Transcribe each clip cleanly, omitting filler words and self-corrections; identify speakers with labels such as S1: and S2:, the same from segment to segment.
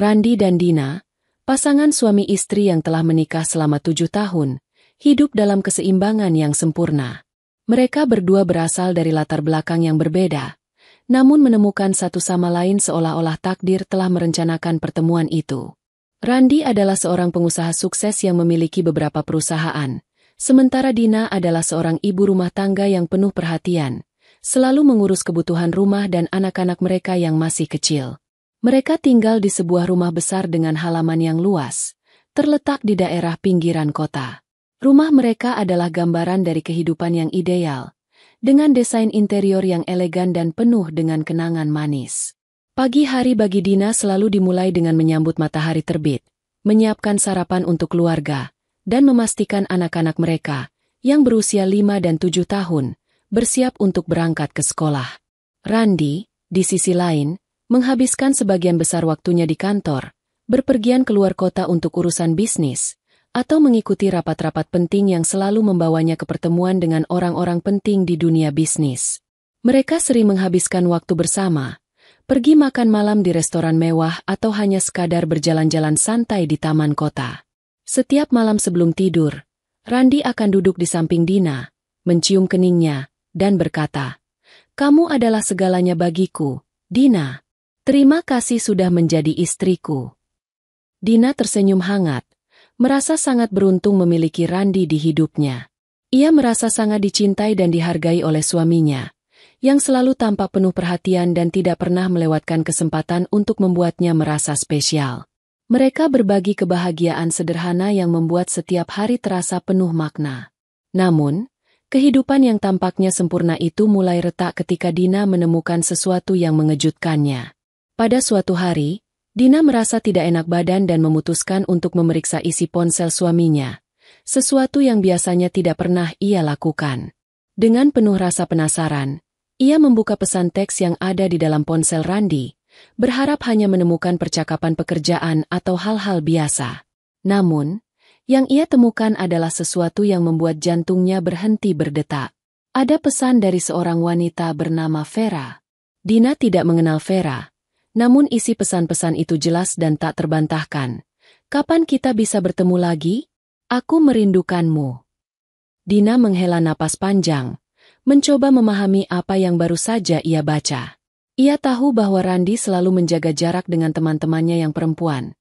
S1: Randi dan Dina, pasangan suami istri yang telah menikah selama 7 tahun, hidup dalam keseimbangan yang sempurna. Mereka berdua berasal dari latar belakang yang berbeda, namun menemukan satu sama lain seolah-olah takdir telah merencanakan pertemuan itu. Randi adalah seorang pengusaha sukses yang memiliki beberapa perusahaan, sementara Dina adalah seorang ibu rumah tangga yang penuh perhatian, selalu mengurus kebutuhan rumah dan anak-anak mereka yang masih kecil. Mereka tinggal di sebuah rumah besar dengan halaman yang luas, terletak di daerah pinggiran kota. Rumah mereka adalah gambaran dari kehidupan yang ideal, dengan desain interior yang elegan dan penuh dengan kenangan manis. Pagi hari bagi Dina selalu dimulai dengan menyambut matahari terbit, menyiapkan sarapan untuk keluarga, dan memastikan anak-anak mereka, yang berusia 5 dan 7 tahun, bersiap untuk berangkat ke sekolah. Randi, di sisi lain, menghabiskan sebagian besar waktunya di kantor, berpergian keluar kota untuk urusan bisnis, atau mengikuti rapat-rapat penting yang selalu membawanya ke pertemuan dengan orang-orang penting di dunia bisnis. Mereka sering menghabiskan waktu bersama, pergi makan malam di restoran mewah atau hanya sekadar berjalan-jalan santai di taman kota. Setiap malam sebelum tidur, Randi akan duduk di samping Dina, mencium keningnya, dan berkata, "Kamu adalah segalanya bagiku, Dina. Terima kasih sudah menjadi istriku." Dina tersenyum hangat, merasa sangat beruntung memiliki Randi di hidupnya. Ia merasa sangat dicintai dan dihargai oleh suaminya, yang selalu tampak penuh perhatian dan tidak pernah melewatkan kesempatan untuk membuatnya merasa spesial. Mereka berbagi kebahagiaan sederhana yang membuat setiap hari terasa penuh makna. Namun, kehidupan yang tampaknya sempurna itu mulai retak ketika Dina menemukan sesuatu yang mengejutkannya. Pada suatu hari, Dina merasa tidak enak badan dan memutuskan untuk memeriksa isi ponsel suaminya, sesuatu yang biasanya tidak pernah ia lakukan. Dengan penuh rasa penasaran, ia membuka pesan teks yang ada di dalam ponsel Randi, berharap hanya menemukan percakapan pekerjaan atau hal-hal biasa. Namun, yang ia temukan adalah sesuatu yang membuat jantungnya berhenti berdetak. Ada pesan dari seorang wanita bernama Vera. Dina tidak mengenal Vera, namun isi pesan-pesan itu jelas dan tak terbantahkan. "Kapan kita bisa bertemu lagi? Aku merindukanmu." Dina menghela napas panjang, mencoba memahami apa yang baru saja ia baca. Ia tahu bahwa Randi selalu menjaga jarak dengan teman-temannya yang perempuan.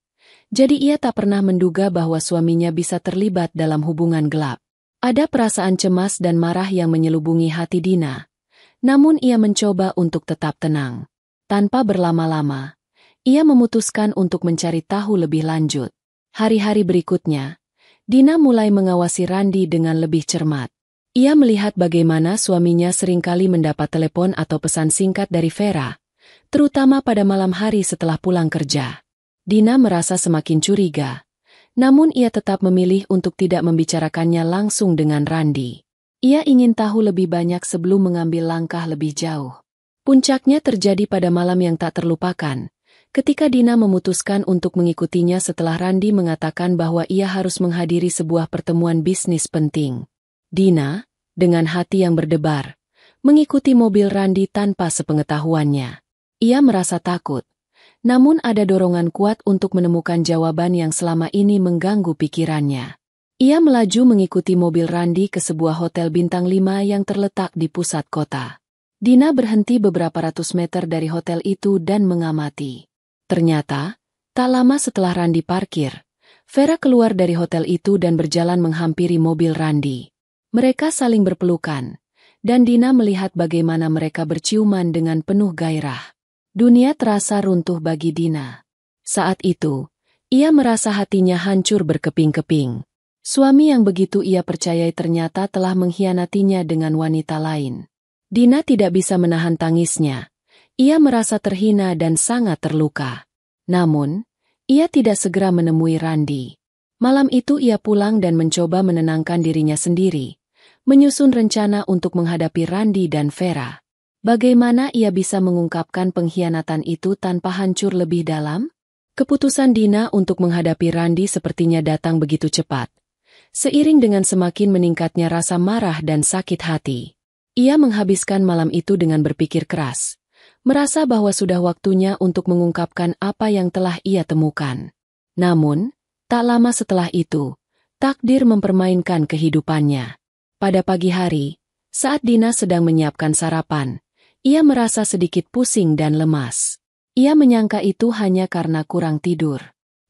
S1: Jadi ia tak pernah menduga bahwa suaminya bisa terlibat dalam hubungan gelap. Ada perasaan cemas dan marah yang menyelubungi hati Dina. Namun ia mencoba untuk tetap tenang. Tanpa berlama-lama, ia memutuskan untuk mencari tahu lebih lanjut. Hari-hari berikutnya, Dina mulai mengawasi Randi dengan lebih cermat. Ia melihat bagaimana suaminya seringkali mendapat telepon atau pesan singkat dari Vera, terutama pada malam hari setelah pulang kerja. Dina merasa semakin curiga, namun ia tetap memilih untuk tidak membicarakannya langsung dengan Randi. Ia ingin tahu lebih banyak sebelum mengambil langkah lebih jauh. Puncaknya terjadi pada malam yang tak terlupakan, ketika Dina memutuskan untuk mengikutinya setelah Randi mengatakan bahwa ia harus menghadiri sebuah pertemuan bisnis penting. Dina, dengan hati yang berdebar, mengikuti mobil Randi tanpa sepengetahuannya. Ia merasa takut, namun ada dorongan kuat untuk menemukan jawaban yang selama ini mengganggu pikirannya. Ia melaju mengikuti mobil Randi ke sebuah hotel bintang 5 yang terletak di pusat kota. Dina berhenti beberapa ratus meter dari hotel itu dan mengamati. Ternyata, tak lama setelah Randi parkir, Vera keluar dari hotel itu dan berjalan menghampiri mobil Randi. Mereka saling berpelukan, dan Dina melihat bagaimana mereka berciuman dengan penuh gairah. Dunia terasa runtuh bagi Dina. Saat itu, ia merasa hatinya hancur berkeping-keping. Suami yang begitu ia percayai ternyata telah mengkhianatinya dengan wanita lain. Dina tidak bisa menahan tangisnya. Ia merasa terhina dan sangat terluka. Namun, ia tidak segera menemui Randi. Malam itu ia pulang dan mencoba menenangkan dirinya sendiri, menyusun rencana untuk menghadapi Randi dan Vera. Bagaimana ia bisa mengungkapkan pengkhianatan itu tanpa hancur lebih dalam? Keputusan Dina untuk menghadapi Randi sepertinya datang begitu cepat, seiring dengan semakin meningkatnya rasa marah dan sakit hati. Ia menghabiskan malam itu dengan berpikir keras, merasa bahwa sudah waktunya untuk mengungkapkan apa yang telah ia temukan. Namun, tak lama setelah itu, takdir mempermainkan kehidupannya. Pada pagi hari, saat Dina sedang menyiapkan sarapan, ia merasa sedikit pusing dan lemas. Ia menyangka itu hanya karena kurang tidur.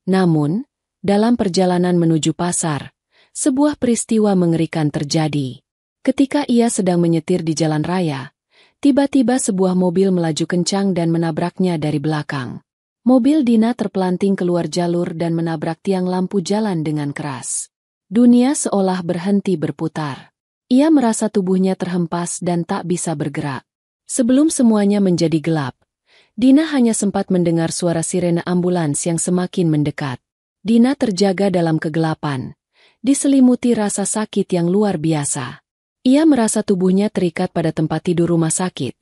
S1: Namun, dalam perjalanan menuju pasar, sebuah peristiwa mengerikan terjadi. Ketika ia sedang menyetir di jalan raya, tiba-tiba sebuah mobil melaju kencang dan menabraknya dari belakang. Mobil Dina terpelanting keluar jalur dan menabrak tiang lampu jalan dengan keras. Dunia seolah berhenti berputar. Ia merasa tubuhnya terhempas dan tak bisa bergerak. Sebelum semuanya menjadi gelap, Dina hanya sempat mendengar suara sirene ambulans yang semakin mendekat. Dina terjaga dalam kegelapan, diselimuti rasa sakit yang luar biasa. Ia merasa tubuhnya terikat pada tempat tidur rumah sakit,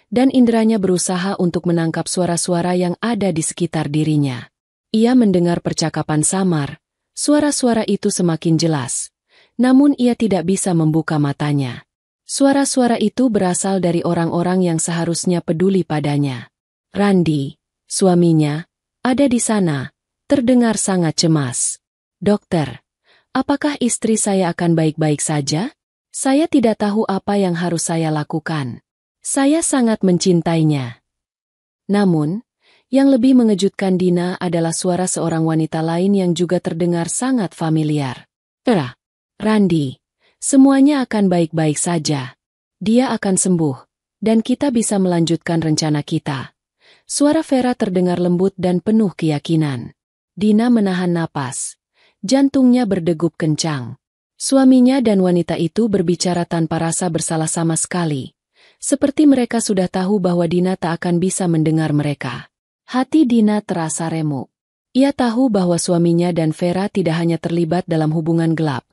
S1: dan inderanya berusaha untuk menangkap suara-suara yang ada di sekitar dirinya. Ia mendengar percakapan samar, suara-suara itu semakin jelas, namun ia tidak bisa membuka matanya. Suara-suara itu berasal dari orang-orang yang seharusnya peduli padanya. Randi, suaminya, ada di sana, terdengar sangat cemas. "Dokter, apakah istri saya akan baik-baik saja? Saya tidak tahu apa yang harus saya lakukan. Saya sangat mencintainya." Namun, yang lebih mengejutkan Dina adalah suara seorang wanita lain yang juga terdengar sangat familiar. Randi, semuanya akan baik-baik saja. Dia akan sembuh, dan kita bisa melanjutkan rencana kita." Suara Vera terdengar lembut dan penuh keyakinan. Dina menahan napas. Jantungnya berdegup kencang. Suaminya dan wanita itu berbicara tanpa rasa bersalah sama sekali. Seperti mereka sudah tahu bahwa Dina tak akan bisa mendengar mereka. Hati Dina terasa remuk. Ia tahu bahwa suaminya dan Vera tidak hanya terlibat dalam hubungan gelap,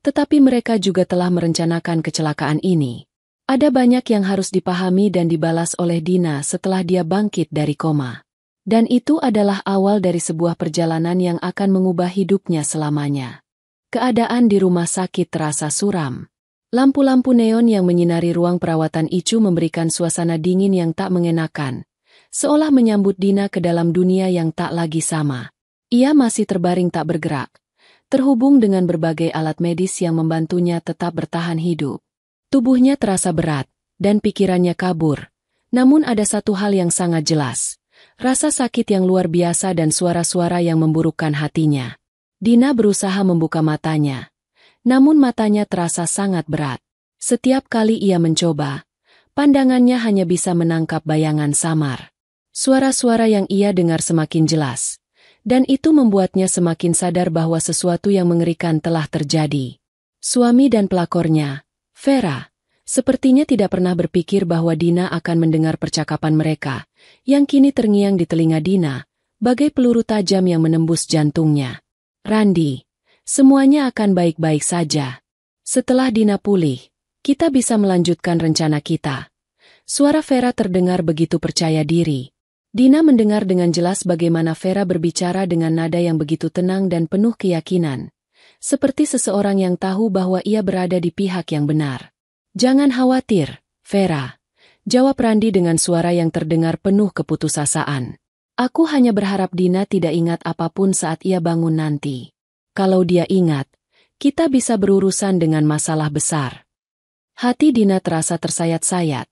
S1: tetapi mereka juga telah merencanakan kecelakaan ini. Ada banyak yang harus dipahami dan dibalas oleh Dina setelah dia bangkit dari koma. Dan itu adalah awal dari sebuah perjalanan yang akan mengubah hidupnya selamanya. Keadaan di rumah sakit terasa suram. Lampu-lampu neon yang menyinari ruang perawatan Icu memberikan suasana dingin yang tak mengenakan, seolah menyambut Dina ke dalam dunia yang tak lagi sama. Ia masih terbaring tak bergerak, terhubung dengan berbagai alat medis yang membantunya tetap bertahan hidup. Tubuhnya terasa berat, dan pikirannya kabur. Namun ada satu hal yang sangat jelas. Rasa sakit yang luar biasa dan suara-suara yang memburukkan hatinya. Dina berusaha membuka matanya. Namun matanya terasa sangat berat. Setiap kali ia mencoba, pandangannya hanya bisa menangkap bayangan samar. Suara-suara yang ia dengar semakin jelas. Dan itu membuatnya semakin sadar bahwa sesuatu yang mengerikan telah terjadi. Suami dan pelakornya, Vera, sepertinya tidak pernah berpikir bahwa Dina akan mendengar percakapan mereka, yang kini terngiang di telinga Dina, bagai peluru tajam yang menembus jantungnya. "Randi, semuanya akan baik-baik saja. Setelah Dina pulih, kita bisa melanjutkan rencana kita." Suara Vera terdengar begitu percaya diri. Dina mendengar dengan jelas bagaimana Vera berbicara dengan nada yang begitu tenang dan penuh keyakinan. Seperti seseorang yang tahu bahwa ia berada di pihak yang benar. "Jangan khawatir, Vera," jawab Randi dengan suara yang terdengar penuh keputusasaan. "Aku hanya berharap Dina tidak ingat apapun saat ia bangun nanti. Kalau dia ingat, kita bisa berurusan dengan masalah besar." Hati Dina terasa tersayat-sayat.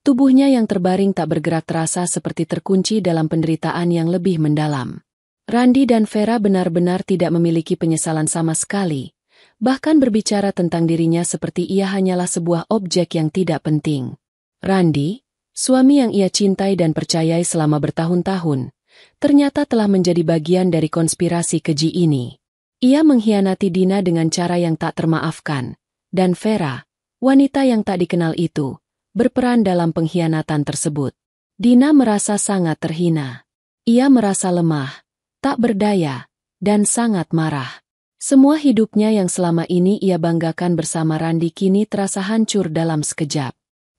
S1: Tubuhnya yang terbaring tak bergerak terasa seperti terkunci dalam penderitaan yang lebih mendalam. Randi dan Vera benar-benar tidak memiliki penyesalan sama sekali, bahkan berbicara tentang dirinya seperti ia hanyalah sebuah objek yang tidak penting. Randi, suami yang ia cintai dan percayai selama bertahun-tahun, ternyata telah menjadi bagian dari konspirasi keji ini. Ia mengkhianati Dina dengan cara yang tak termaafkan, dan Vera, wanita yang tak dikenal itu, berperan dalam pengkhianatan tersebut. Dina merasa sangat terhina. Ia merasa lemah, tak berdaya, dan sangat marah. Semua hidupnya yang selama ini ia banggakan bersama Randi kini terasa hancur dalam sekejap.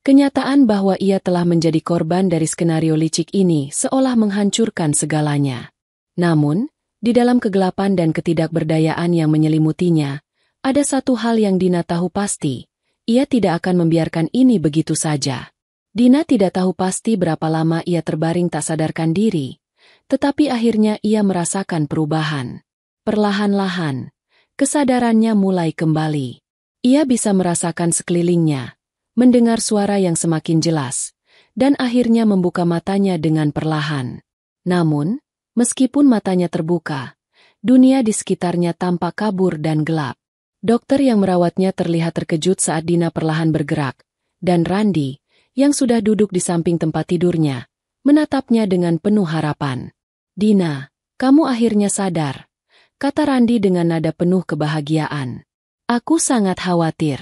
S1: Kenyataan bahwa ia telah menjadi korban dari skenario licik ini seolah menghancurkan segalanya. Namun, di dalam kegelapan dan ketidakberdayaan yang menyelimutinya, ada satu hal yang Dina tahu pasti, ia tidak akan membiarkan ini begitu saja. Dina tidak tahu pasti berapa lama ia terbaring tak sadarkan diri, tetapi akhirnya ia merasakan perubahan. Perlahan-lahan, kesadarannya mulai kembali. Ia bisa merasakan sekelilingnya, mendengar suara yang semakin jelas, dan akhirnya membuka matanya dengan perlahan. Namun, meskipun matanya terbuka, dunia di sekitarnya tampak kabur dan gelap. Dokter yang merawatnya terlihat terkejut saat Dina perlahan bergerak, dan Randi, yang sudah duduk di samping tempat tidurnya, menatapnya dengan penuh harapan. "Dina, kamu akhirnya sadar," kata Randi dengan nada penuh kebahagiaan. "Aku sangat khawatir.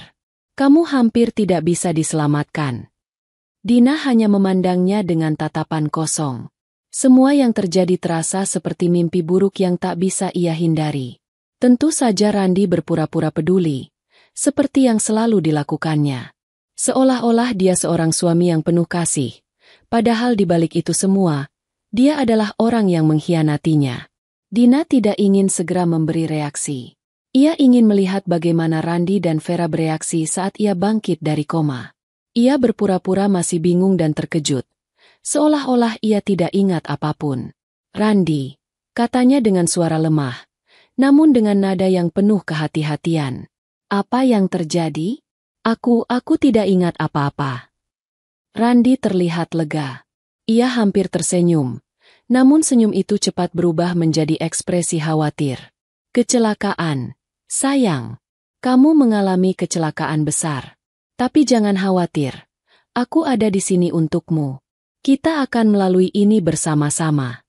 S1: Kamu hampir tidak bisa diselamatkan." Dina hanya memandangnya dengan tatapan kosong. Semua yang terjadi terasa seperti mimpi buruk yang tak bisa ia hindari. Tentu saja Randi berpura-pura peduli, seperti yang selalu dilakukannya. Seolah-olah dia seorang suami yang penuh kasih, padahal di balik itu semua, dia adalah orang yang mengkhianatinya. Dina tidak ingin segera memberi reaksi. Ia ingin melihat bagaimana Randi dan Vera bereaksi saat ia bangkit dari koma. Ia berpura-pura masih bingung dan terkejut, seolah-olah ia tidak ingat apapun. "Randi," katanya dengan suara lemah, namun dengan nada yang penuh kehati-hatian. "Apa yang terjadi?" Aku tidak ingat apa-apa." Randi terlihat lega. Ia hampir tersenyum, namun senyum itu cepat berubah menjadi ekspresi khawatir. "Kecelakaan. Sayang, kamu mengalami kecelakaan besar. Tapi jangan khawatir. Aku ada di sini untukmu. Kita akan melalui ini bersama-sama."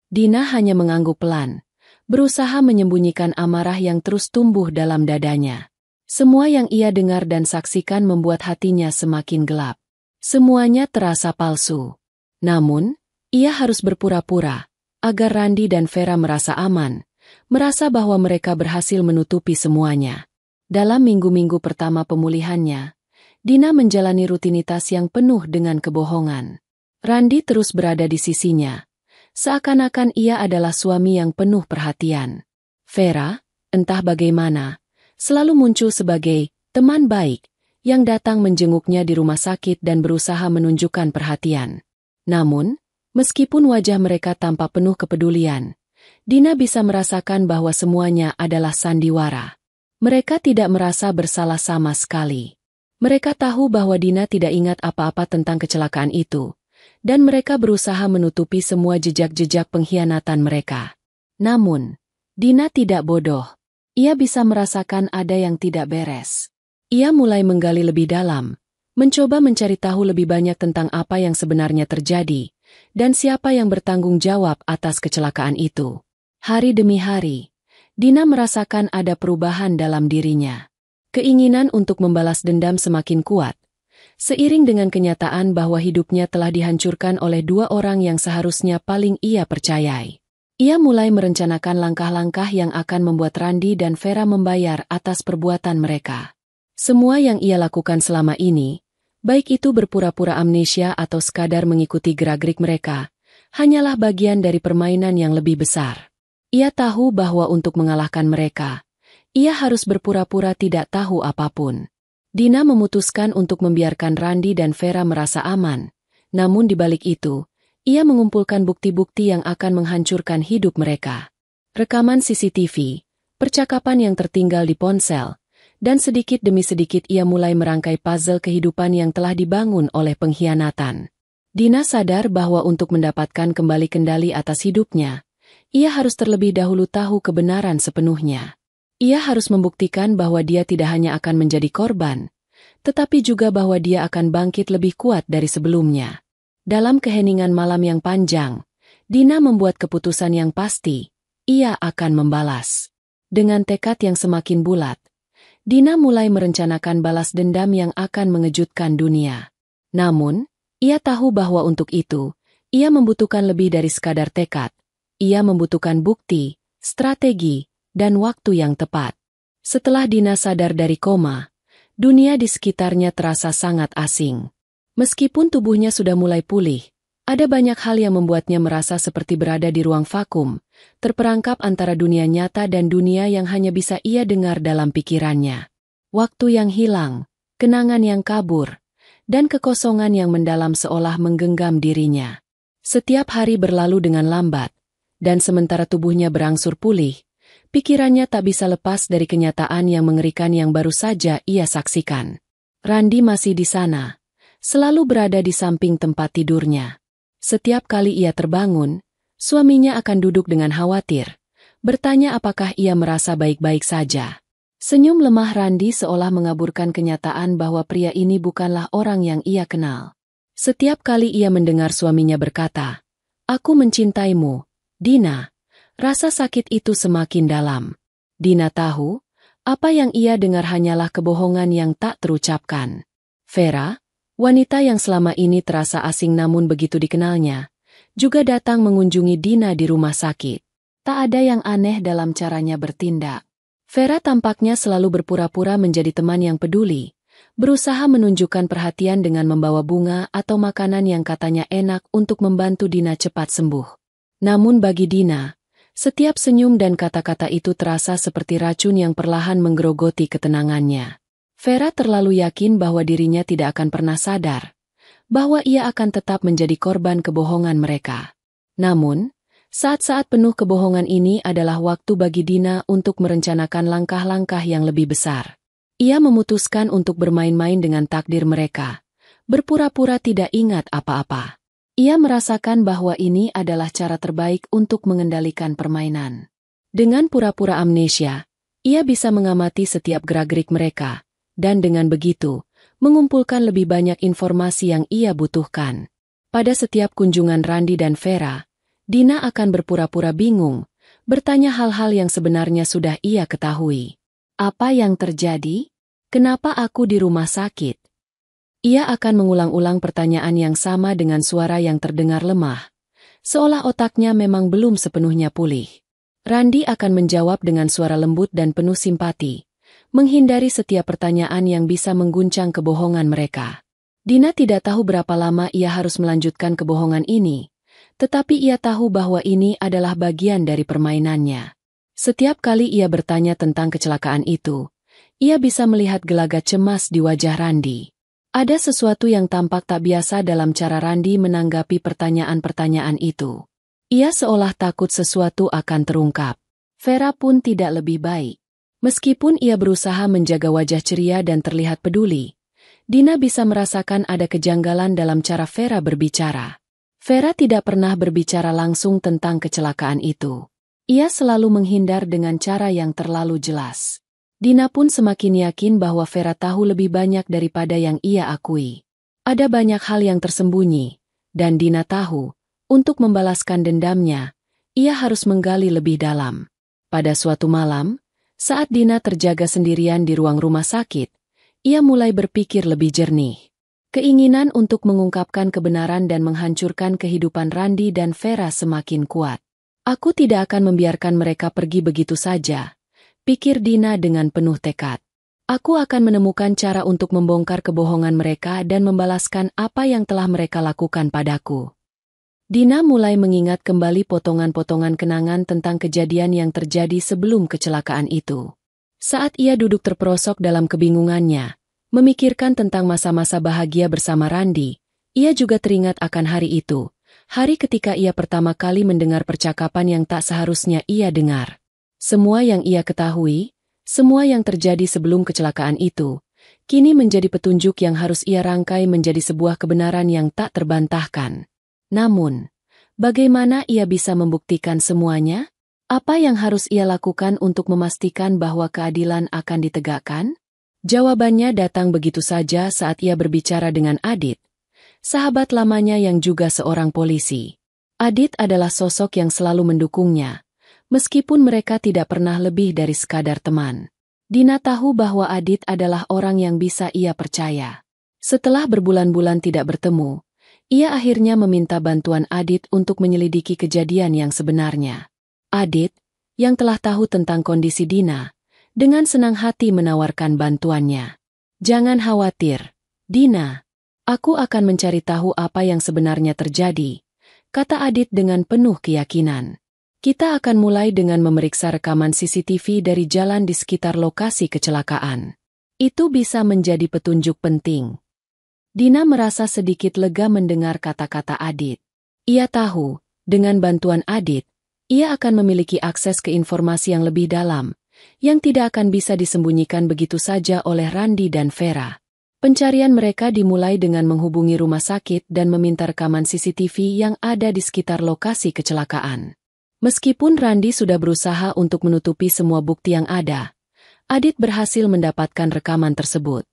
S1: Dina hanya mengangguk pelan, berusaha menyembunyikan amarah yang terus tumbuh dalam dadanya. Semua yang ia dengar dan saksikan membuat hatinya semakin gelap. Semuanya terasa palsu. Namun, ia harus berpura-pura, agar Randi dan Vera merasa aman, merasa bahwa mereka berhasil menutupi semuanya. Dalam minggu-minggu pertama pemulihannya, Dina menjalani rutinitas yang penuh dengan kebohongan. Randi terus berada di sisinya, seakan-akan ia adalah suami yang penuh perhatian. Vera, entah bagaimana, selalu muncul sebagai teman baik yang datang menjenguknya di rumah sakit dan berusaha menunjukkan perhatian. Namun, meskipun wajah mereka tampak penuh kepedulian, Dina bisa merasakan bahwa semuanya adalah sandiwara. Mereka tidak merasa bersalah sama sekali. Mereka tahu bahwa Dina tidak ingat apa-apa tentang kecelakaan itu, dan mereka berusaha menutupi semua jejak-jejak pengkhianatan mereka. Namun, Dina tidak bodoh. Ia bisa merasakan ada yang tidak beres. Ia mulai menggali lebih dalam, mencoba mencari tahu lebih banyak tentang apa yang sebenarnya terjadi, dan siapa yang bertanggung jawab atas kecelakaan itu. Hari demi hari, Dina merasakan ada perubahan dalam dirinya. Keinginan untuk membalas dendam semakin kuat, seiring dengan kenyataan bahwa hidupnya telah dihancurkan oleh dua orang yang seharusnya paling ia percayai. Ia mulai merencanakan langkah-langkah yang akan membuat Randi dan Vera membayar atas perbuatan mereka. Semua yang ia lakukan selama ini, baik itu berpura-pura amnesia atau sekadar mengikuti gerak-gerik mereka, hanyalah bagian dari permainan yang lebih besar. Ia tahu bahwa untuk mengalahkan mereka, ia harus berpura-pura tidak tahu apapun. Dina memutuskan untuk membiarkan Randi dan Vera merasa aman, namun di balik itu, ia mengumpulkan bukti-bukti yang akan menghancurkan hidup mereka. Rekaman CCTV, percakapan yang tertinggal di ponsel, dan sedikit demi sedikit ia mulai merangkai puzzle kehidupan yang telah dibangun oleh pengkhianatan. Dina sadar bahwa untuk mendapatkan kembali kendali atas hidupnya, ia harus terlebih dahulu tahu kebenaran sepenuhnya. Ia harus membuktikan bahwa dia tidak hanya akan menjadi korban, tetapi juga bahwa dia akan bangkit lebih kuat dari sebelumnya. Dalam keheningan malam yang panjang, Dina membuat keputusan yang pasti, ia akan membalas. Dengan tekad yang semakin bulat, Dina mulai merencanakan balas dendam yang akan mengejutkan dunia. Namun, ia tahu bahwa untuk itu, ia membutuhkan lebih dari sekadar tekad. Ia membutuhkan bukti, strategi, dan waktu yang tepat. Setelah Dina sadar dari koma, dunia di sekitarnya terasa sangat asing. Meskipun tubuhnya sudah mulai pulih, ada banyak hal yang membuatnya merasa seperti berada di ruang vakum, terperangkap antara dunia nyata dan dunia yang hanya bisa ia dengar dalam pikirannya. Waktu yang hilang, kenangan yang kabur, dan kekosongan yang mendalam seolah menggenggam dirinya. Setiap hari berlalu dengan lambat, dan sementara tubuhnya berangsur pulih, pikirannya tak bisa lepas dari kenyataan yang mengerikan yang baru saja ia saksikan. Randi masih di sana, selalu berada di samping tempat tidurnya. Setiap kali ia terbangun, suaminya akan duduk dengan khawatir, bertanya apakah ia merasa baik-baik saja. Senyum lemah Randi seolah mengaburkan kenyataan bahwa pria ini bukanlah orang yang ia kenal. Setiap kali ia mendengar suaminya berkata, "Aku mencintaimu, Dina," rasa sakit itu semakin dalam. Dina tahu, apa yang ia dengar hanyalah kebohongan yang tak terucapkan. Vera, wanita yang selama ini terasa asing namun begitu dikenalnya, juga datang mengunjungi Dina di rumah sakit. Tak ada yang aneh dalam caranya bertindak. Vera tampaknya selalu berpura-pura menjadi teman yang peduli, berusaha menunjukkan perhatian dengan membawa bunga atau makanan yang katanya enak untuk membantu Dina cepat sembuh. Namun bagi Dina, setiap senyum dan kata-kata itu terasa seperti racun yang perlahan menggerogoti ketenangannya. Vera terlalu yakin bahwa dirinya tidak akan pernah sadar, bahwa ia akan tetap menjadi korban kebohongan mereka. Namun, saat-saat penuh kebohongan ini adalah waktu bagi Dina untuk merencanakan langkah-langkah yang lebih besar. Ia memutuskan untuk bermain-main dengan takdir mereka, berpura-pura tidak ingat apa-apa. Ia merasakan bahwa ini adalah cara terbaik untuk mengendalikan permainan. Dengan pura-pura amnesia, ia bisa mengamati setiap gerak-gerik mereka, dan dengan begitu, mengumpulkan lebih banyak informasi yang ia butuhkan. Pada setiap kunjungan Randi dan Vera, Dina akan berpura-pura bingung, bertanya hal-hal yang sebenarnya sudah ia ketahui. Apa yang terjadi? Kenapa aku di rumah sakit? Ia akan mengulang-ulang pertanyaan yang sama dengan suara yang terdengar lemah, seolah otaknya memang belum sepenuhnya pulih. Randi akan menjawab dengan suara lembut dan penuh simpati, menghindari setiap pertanyaan yang bisa mengguncang kebohongan mereka. Dina tidak tahu berapa lama ia harus melanjutkan kebohongan ini, tetapi ia tahu bahwa ini adalah bagian dari permainannya. Setiap kali ia bertanya tentang kecelakaan itu, ia bisa melihat gelagat cemas di wajah Randi. Ada sesuatu yang tampak tak biasa dalam cara Randi menanggapi pertanyaan-pertanyaan itu. Ia seolah takut sesuatu akan terungkap. Vera pun tidak lebih baik. Meskipun ia berusaha menjaga wajah ceria dan terlihat peduli, Dina bisa merasakan ada kejanggalan dalam cara Vera berbicara. Vera tidak pernah berbicara langsung tentang kecelakaan itu. Ia selalu menghindar dengan cara yang terlalu jelas. Dina pun semakin yakin bahwa Vera tahu lebih banyak daripada yang ia akui. Ada banyak hal yang tersembunyi, dan Dina tahu, untuk membalaskan dendamnya, ia harus menggali lebih dalam. Pada suatu malam, saat Dina terjaga sendirian di ruang rumah sakit, ia mulai berpikir lebih jernih. Keinginan untuk mengungkapkan kebenaran dan menghancurkan kehidupan Randi dan Vera semakin kuat. "Aku tidak akan membiarkan mereka pergi begitu saja," pikir Dina dengan penuh tekad. "Aku akan menemukan cara untuk membongkar kebohongan mereka dan membalaskan apa yang telah mereka lakukan padaku." Dina mulai mengingat kembali potongan-potongan kenangan tentang kejadian yang terjadi sebelum kecelakaan itu. Saat ia duduk terperosok dalam kebingungannya, memikirkan tentang masa-masa bahagia bersama Randi, ia juga teringat akan hari itu. Hari ketika ia pertama kali mendengar percakapan yang tak seharusnya ia dengar. Semua yang ia ketahui, semua yang terjadi sebelum kecelakaan itu, kini menjadi petunjuk yang harus ia rangkai menjadi sebuah kebenaran yang tak terbantahkan. Namun, bagaimana ia bisa membuktikan semuanya? Apa yang harus ia lakukan untuk memastikan bahwa keadilan akan ditegakkan? Jawabannya datang begitu saja saat ia berbicara dengan Adit, sahabat lamanya yang juga seorang polisi. Adit adalah sosok yang selalu mendukungnya, meskipun mereka tidak pernah lebih dari sekadar teman. Dina tahu bahwa Adit adalah orang yang bisa ia percaya. Setelah berbulan-bulan tidak bertemu, ia akhirnya meminta bantuan Adit untuk menyelidiki kejadian yang sebenarnya. Adit, yang telah tahu tentang kondisi Dina, dengan senang hati menawarkan bantuannya. "Jangan khawatir, Dina. Aku akan mencari tahu apa yang sebenarnya terjadi," kata Adit dengan penuh keyakinan. "Kita akan mulai dengan memeriksa rekaman CCTV dari jalan di sekitar lokasi kecelakaan. Itu bisa menjadi petunjuk penting." Dina merasa sedikit lega mendengar kata-kata Adit. Ia tahu, dengan bantuan Adit, ia akan memiliki akses ke informasi yang lebih dalam, yang tidak akan bisa disembunyikan begitu saja oleh Randi dan Vera. Pencarian mereka dimulai dengan menghubungi rumah sakit dan meminta rekaman CCTV yang ada di sekitar lokasi kecelakaan. Meskipun Randi sudah berusaha untuk menutupi semua bukti yang ada, Adit berhasil mendapatkan rekaman tersebut.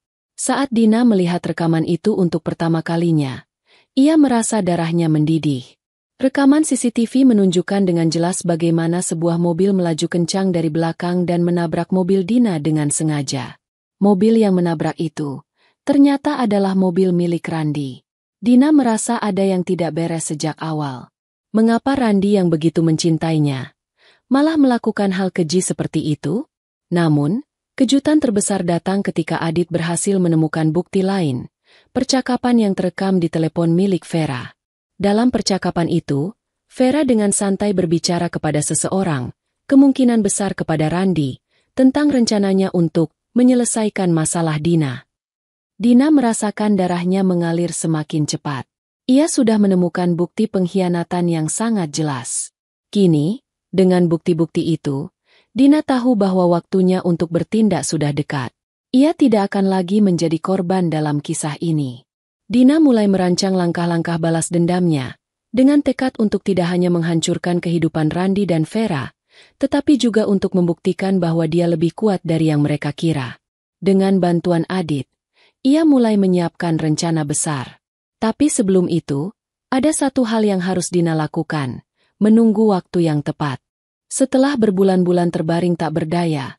S1: Saat Dina melihat rekaman itu untuk pertama kalinya, ia merasa darahnya mendidih. Rekaman CCTV menunjukkan dengan jelas bagaimana sebuah mobil melaju kencang dari belakang dan menabrak mobil Dina dengan sengaja. Mobil yang menabrak itu ternyata adalah mobil milik Randi. Dina merasa ada yang tidak beres sejak awal. Mengapa Randi yang begitu mencintainya malah melakukan hal keji seperti itu? Namun, kejutan terbesar datang ketika Adit berhasil menemukan bukti lain, percakapan yang terekam di telepon milik Vera. Dalam percakapan itu, Vera dengan santai berbicara kepada seseorang, kemungkinan besar kepada Randi, tentang rencananya untuk menyelesaikan masalah Dina. Dina merasakan darahnya mengalir semakin cepat. Ia sudah menemukan bukti pengkhianatan yang sangat jelas. Kini, dengan bukti-bukti itu, Dina tahu bahwa waktunya untuk bertindak sudah dekat. Ia tidak akan lagi menjadi korban dalam kisah ini. Dina mulai merancang langkah-langkah balas dendamnya, dengan tekad untuk tidak hanya menghancurkan kehidupan Randi dan Vera, tetapi juga untuk membuktikan bahwa dia lebih kuat dari yang mereka kira. Dengan bantuan Adit, ia mulai menyiapkan rencana besar. Tapi sebelum itu, ada satu hal yang harus Dina lakukan, menunggu waktu yang tepat. Setelah berbulan-bulan terbaring tak berdaya,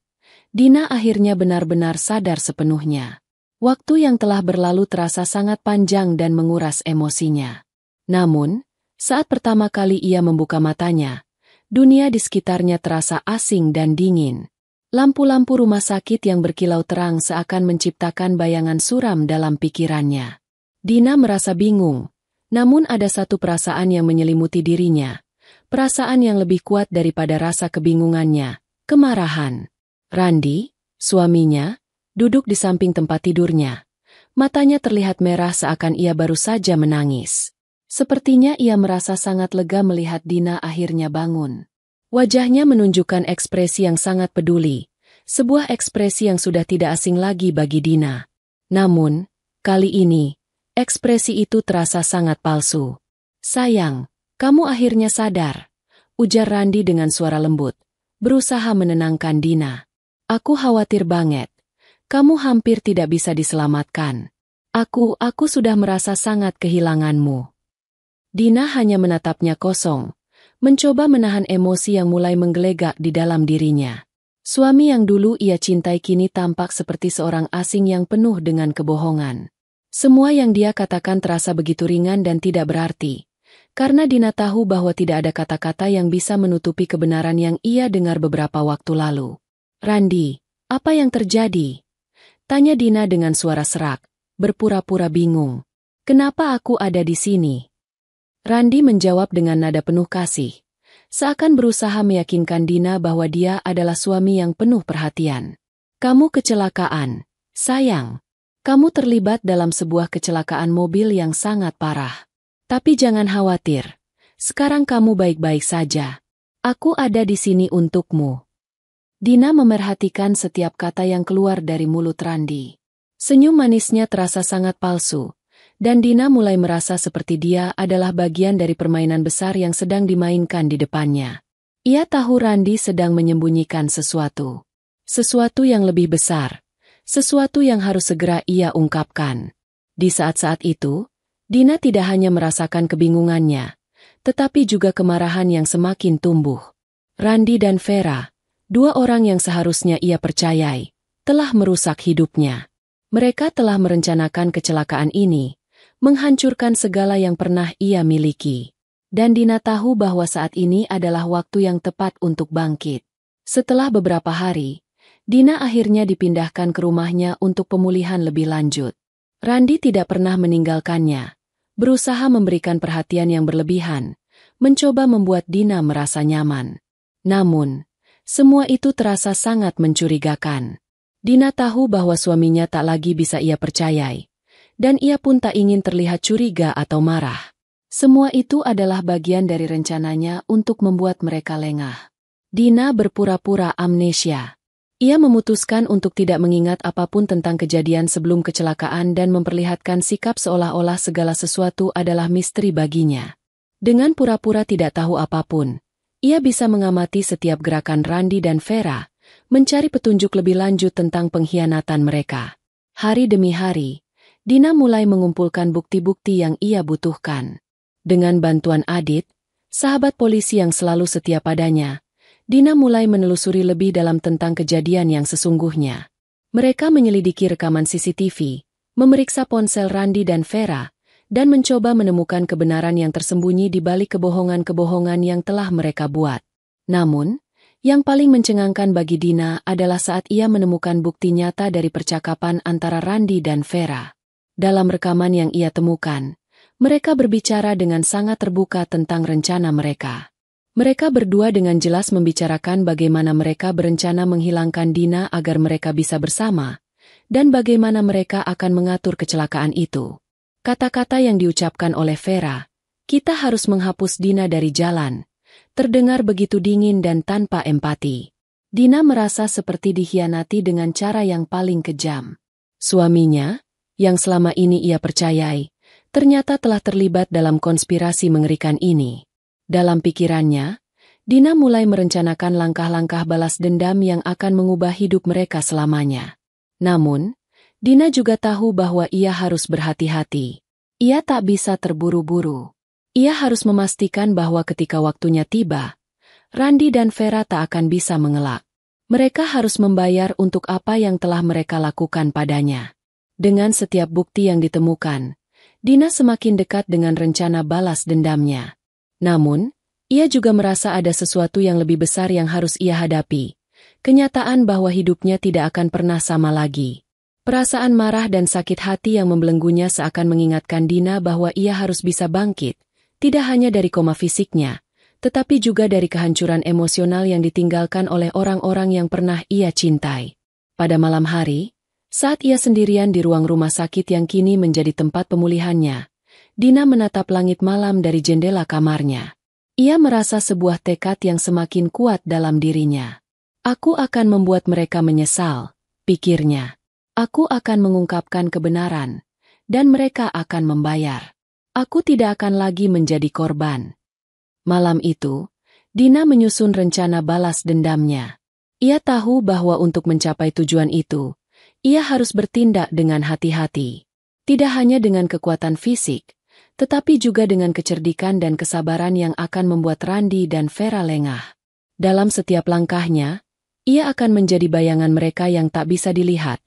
S1: Dina akhirnya benar-benar sadar sepenuhnya. Waktu yang telah berlalu terasa sangat panjang dan menguras emosinya. Namun, saat pertama kali ia membuka matanya, dunia di sekitarnya terasa asing dan dingin. Lampu-lampu rumah sakit yang berkilau terang seakan menciptakan bayangan suram dalam pikirannya. Dina merasa bingung, namun ada satu perasaan yang menyelimuti dirinya. Perasaan yang lebih kuat daripada rasa kebingungannya, kemarahan. Randi, suaminya, duduk di samping tempat tidurnya. Matanya terlihat merah seakan ia baru saja menangis. Sepertinya ia merasa sangat lega melihat Dina akhirnya bangun. Wajahnya menunjukkan ekspresi yang sangat peduli, sebuah ekspresi yang sudah tidak asing lagi bagi Dina. Namun, kali ini, ekspresi itu terasa sangat palsu. "Sayang, kamu akhirnya sadar," ujar Randi dengan suara lembut, berusaha menenangkan Dina. "Aku khawatir banget. Kamu hampir tidak bisa diselamatkan. Aku sudah merasa sangat kehilanganmu." Dina hanya menatapnya kosong, mencoba menahan emosi yang mulai menggelegak di dalam dirinya. Suami yang dulu ia cintai kini tampak seperti seorang asing yang penuh dengan kebohongan. Semua yang dia katakan terasa begitu ringan dan tidak berarti. Karena Dina tahu bahwa tidak ada kata-kata yang bisa menutupi kebenaran yang ia dengar beberapa waktu lalu. "Randi, apa yang terjadi?" tanya Dina dengan suara serak, berpura-pura bingung. "Kenapa aku ada di sini?" Randi menjawab dengan nada penuh kasih, seakan berusaha meyakinkan Dina bahwa dia adalah suami yang penuh perhatian. "Kamu kecelakaan, sayang. Kamu terlibat dalam sebuah kecelakaan mobil yang sangat parah. Tapi jangan khawatir, sekarang kamu baik-baik saja. Aku ada di sini untukmu." Dina memerhatikan setiap kata yang keluar dari mulut Randi. Senyum manisnya terasa sangat palsu, dan Dina mulai merasa seperti dia adalah bagian dari permainan besar yang sedang dimainkan di depannya. Ia tahu Randi sedang menyembunyikan sesuatu. Sesuatu yang lebih besar. Sesuatu yang harus segera ia ungkapkan. Di saat-saat itu, Dina tidak hanya merasakan kebingungannya, tetapi juga kemarahan yang semakin tumbuh. Randi dan Vera, dua orang yang seharusnya ia percayai, telah merusak hidupnya. Mereka telah merencanakan kecelakaan ini, menghancurkan segala yang pernah ia miliki. Dan Dina tahu bahwa saat ini adalah waktu yang tepat untuk bangkit. Setelah beberapa hari, Dina akhirnya dipindahkan ke rumahnya untuk pemulihan lebih lanjut. Randi tidak pernah meninggalkannya. Berusaha memberikan perhatian yang berlebihan, mencoba membuat Dina merasa nyaman. Namun, semua itu terasa sangat mencurigakan. Dina tahu bahwa suaminya tak lagi bisa ia percayai. Dan ia pun tak ingin terlihat curiga atau marah. Semua itu adalah bagian dari rencananya untuk membuat mereka lengah. Dina berpura-pura amnesia. Ia memutuskan untuk tidak mengingat apapun tentang kejadian sebelum kecelakaan dan memperlihatkan sikap seolah-olah segala sesuatu adalah misteri baginya. Dengan pura-pura tidak tahu apapun, ia bisa mengamati setiap gerakan Randi dan Vera, mencari petunjuk lebih lanjut tentang pengkhianatan mereka. Hari demi hari, Dina mulai mengumpulkan bukti-bukti yang ia butuhkan. Dengan bantuan Adit, sahabat polisi yang selalu setia padanya, Dina mulai menelusuri lebih dalam tentang kejadian yang sesungguhnya. Mereka menyelidiki rekaman CCTV, memeriksa ponsel Randi dan Vera, dan mencoba menemukan kebenaran yang tersembunyi di balik kebohongan-kebohongan yang telah mereka buat. Namun, yang paling mencengangkan bagi Dina adalah saat ia menemukan bukti nyata dari percakapan antara Randi dan Vera. Dalam rekaman yang ia temukan, mereka berbicara dengan sangat terbuka tentang rencana mereka. Mereka berdua dengan jelas membicarakan bagaimana mereka berencana menghilangkan Dina agar mereka bisa bersama, dan bagaimana mereka akan mengatur kecelakaan itu. Kata-kata yang diucapkan oleh Vera, "Kita harus menghapus Dina dari jalan," terdengar begitu dingin dan tanpa empati. Dina merasa seperti dikhianati dengan cara yang paling kejam. Suaminya, yang selama ini ia percayai, ternyata telah terlibat dalam konspirasi mengerikan ini. Dalam pikirannya, Dina mulai merencanakan langkah-langkah balas dendam yang akan mengubah hidup mereka selamanya. Namun, Dina juga tahu bahwa ia harus berhati-hati. Ia tak bisa terburu-buru. Ia harus memastikan bahwa ketika waktunya tiba, Randi dan Vera tak akan bisa mengelak. Mereka harus membayar untuk apa yang telah mereka lakukan padanya. Dengan setiap bukti yang ditemukan, Dina semakin dekat dengan rencana balas dendamnya. Namun, ia juga merasa ada sesuatu yang lebih besar yang harus ia hadapi. Kenyataan bahwa hidupnya tidak akan pernah sama lagi. Perasaan marah dan sakit hati yang membelenggunya seakan mengingatkan Dina bahwa ia harus bisa bangkit, tidak hanya dari koma fisiknya, tetapi juga dari kehancuran emosional yang ditinggalkan oleh orang-orang yang pernah ia cintai. Pada malam hari, saat ia sendirian di ruang rumah sakit yang kini menjadi tempat pemulihannya, Dina menatap langit malam dari jendela kamarnya. Ia merasa sebuah tekad yang semakin kuat dalam dirinya. Aku akan membuat mereka menyesal, pikirnya. Aku akan mengungkapkan kebenaran, dan mereka akan membayar. Aku tidak akan lagi menjadi korban. Malam itu, Dina menyusun rencana balas dendamnya. Ia tahu bahwa untuk mencapai tujuan itu, ia harus bertindak dengan hati-hati. Tidak hanya dengan kekuatan fisik, tetapi juga dengan kecerdikan dan kesabaran yang akan membuat Randi dan Vera lengah. Dalam setiap langkahnya, ia akan menjadi bayangan mereka yang tak bisa dilihat,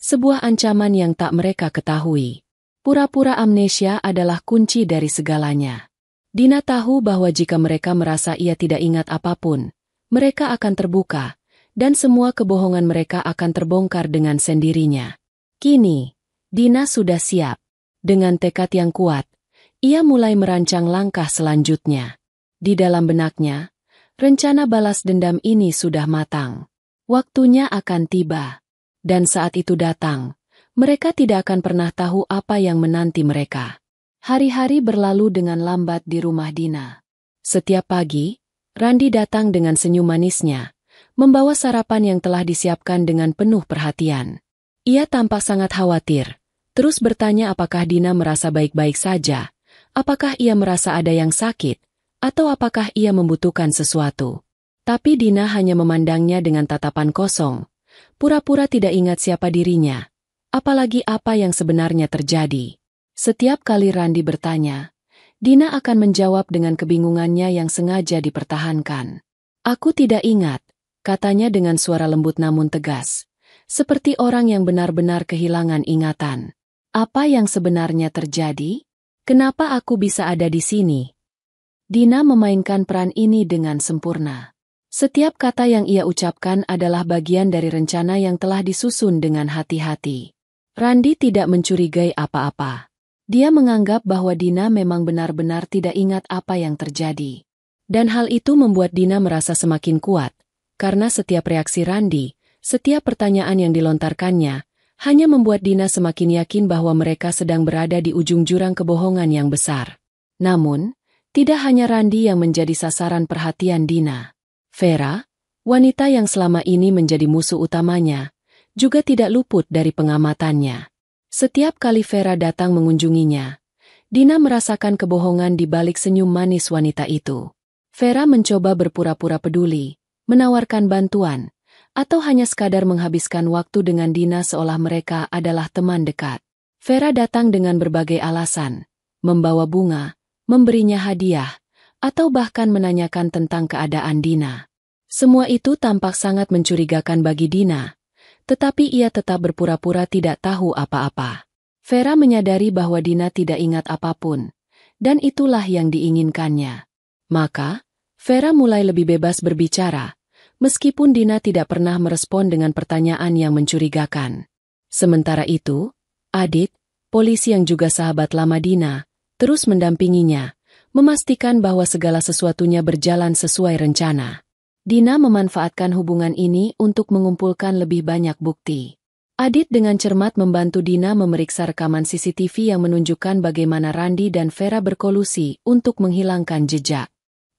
S1: sebuah ancaman yang tak mereka ketahui. Pura-pura amnesia adalah kunci dari segalanya. Dina tahu bahwa jika mereka merasa ia tidak ingat apapun, mereka akan terbuka, dan semua kebohongan mereka akan terbongkar dengan sendirinya. Kini, Dina sudah siap. Dengan tekad yang kuat, ia mulai merancang langkah selanjutnya. Di dalam benaknya, rencana balas dendam ini sudah matang. Waktunya akan tiba. Dan saat itu datang, mereka tidak akan pernah tahu apa yang menanti mereka. Hari-hari berlalu dengan lambat di rumah Dina. Setiap pagi, Randi datang dengan senyum manisnya, membawa sarapan yang telah disiapkan dengan penuh perhatian. Ia tampak sangat khawatir, terus bertanya apakah Dina merasa baik-baik saja. Apakah ia merasa ada yang sakit, atau apakah ia membutuhkan sesuatu? Tapi Dina hanya memandangnya dengan tatapan kosong, pura-pura tidak ingat siapa dirinya, apalagi apa yang sebenarnya terjadi. Setiap kali Randi bertanya, Dina akan menjawab dengan kebingungannya yang sengaja dipertahankan. "Aku tidak ingat," katanya dengan suara lembut namun tegas, seperti orang yang benar-benar kehilangan ingatan. "Apa yang sebenarnya terjadi? Kenapa aku bisa ada di sini?" Dina memainkan peran ini dengan sempurna. Setiap kata yang ia ucapkan adalah bagian dari rencana yang telah disusun dengan hati-hati. Randi tidak mencurigai apa-apa. Dia menganggap bahwa Dina memang benar-benar tidak ingat apa yang terjadi. Dan hal itu membuat Dina merasa semakin kuat, karena setiap reaksi Randi, setiap pertanyaan yang dilontarkannya, hanya membuat Dina semakin yakin bahwa mereka sedang berada di ujung jurang kebohongan yang besar. Namun, tidak hanya Randi yang menjadi sasaran perhatian Dina. Vera, wanita yang selama ini menjadi musuh utamanya, juga tidak luput dari pengamatannya. Setiap kali Vera datang mengunjunginya, Dina merasakan kebohongan di balik senyum manis wanita itu. Vera mencoba berpura-pura peduli, menawarkan bantuan, atau hanya sekadar menghabiskan waktu dengan Dina seolah mereka adalah teman dekat. Vera datang dengan berbagai alasan, membawa bunga, memberinya hadiah, atau bahkan menanyakan tentang keadaan Dina. Semua itu tampak sangat mencurigakan bagi Dina, tetapi ia tetap berpura-pura tidak tahu apa-apa. Vera menyadari bahwa Dina tidak ingat apapun, dan itulah yang diinginkannya. Maka, Vera mulai lebih bebas berbicara, meskipun Dina tidak pernah merespon dengan pertanyaan yang mencurigakan. Sementara itu, Adit, polisi yang juga sahabat lama Dina, terus mendampinginya, memastikan bahwa segala sesuatunya berjalan sesuai rencana. Dina memanfaatkan hubungan ini untuk mengumpulkan lebih banyak bukti. Adit dengan cermat membantu Dina memeriksa rekaman CCTV yang menunjukkan bagaimana Randi dan Vera berkolusi untuk menghilangkan jejak.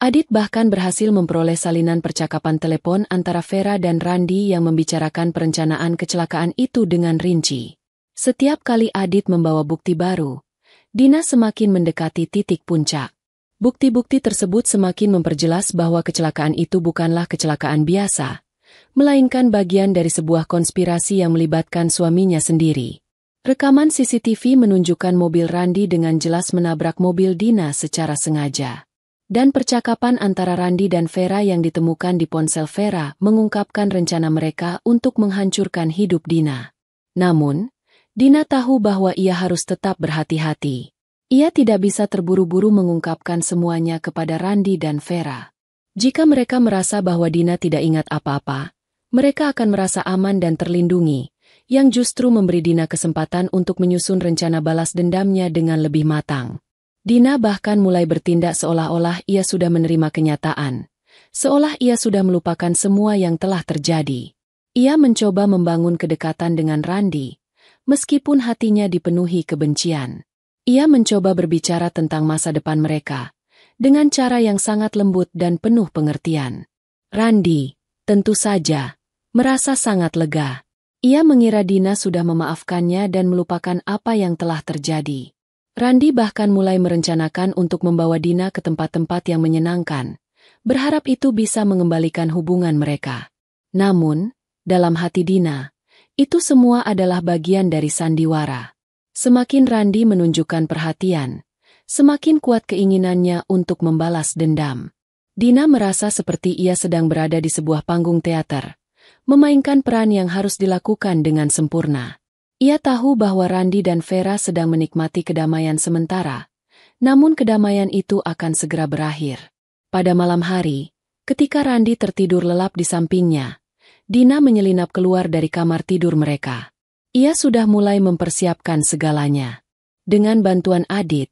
S1: Adit bahkan berhasil memperoleh salinan percakapan telepon antara Vera dan Randi yang membicarakan perencanaan kecelakaan itu dengan rinci. Setiap kali Adit membawa bukti baru, Dina semakin mendekati titik puncak. Bukti-bukti tersebut semakin memperjelas bahwa kecelakaan itu bukanlah kecelakaan biasa, melainkan bagian dari sebuah konspirasi yang melibatkan suaminya sendiri. Rekaman CCTV menunjukkan mobil Randi dengan jelas menabrak mobil Dina secara sengaja. Dan percakapan antara Randi dan Vera yang ditemukan di ponsel Vera mengungkapkan rencana mereka untuk menghancurkan hidup Dina. Namun, Dina tahu bahwa ia harus tetap berhati-hati. Ia tidak bisa terburu-buru mengungkapkan semuanya kepada Randi dan Vera. Jika mereka merasa bahwa Dina tidak ingat apa-apa, mereka akan merasa aman dan terlindungi, yang justru memberi Dina kesempatan untuk menyusun rencana balas dendamnya dengan lebih matang. Dina bahkan mulai bertindak seolah-olah ia sudah menerima kenyataan, seolah ia sudah melupakan semua yang telah terjadi. Ia mencoba membangun kedekatan dengan Randi, meskipun hatinya dipenuhi kebencian. Ia mencoba berbicara tentang masa depan mereka, dengan cara yang sangat lembut dan penuh pengertian. Randi, tentu saja, merasa sangat lega. Ia mengira Dina sudah memaafkannya dan melupakan apa yang telah terjadi. Randi bahkan mulai merencanakan untuk membawa Dina ke tempat-tempat yang menyenangkan, berharap itu bisa mengembalikan hubungan mereka. Namun, dalam hati Dina, itu semua adalah bagian dari sandiwara. Semakin Randi menunjukkan perhatian, semakin kuat keinginannya untuk membalas dendam. Dina merasa seperti ia sedang berada di sebuah panggung teater, memainkan peran yang harus dilakukan dengan sempurna. Ia tahu bahwa Randi dan Vera sedang menikmati kedamaian sementara, namun kedamaian itu akan segera berakhir. Pada malam hari, ketika Randi tertidur lelap di sampingnya, Dina menyelinap keluar dari kamar tidur mereka. Ia sudah mulai mempersiapkan segalanya. Dengan bantuan Adit,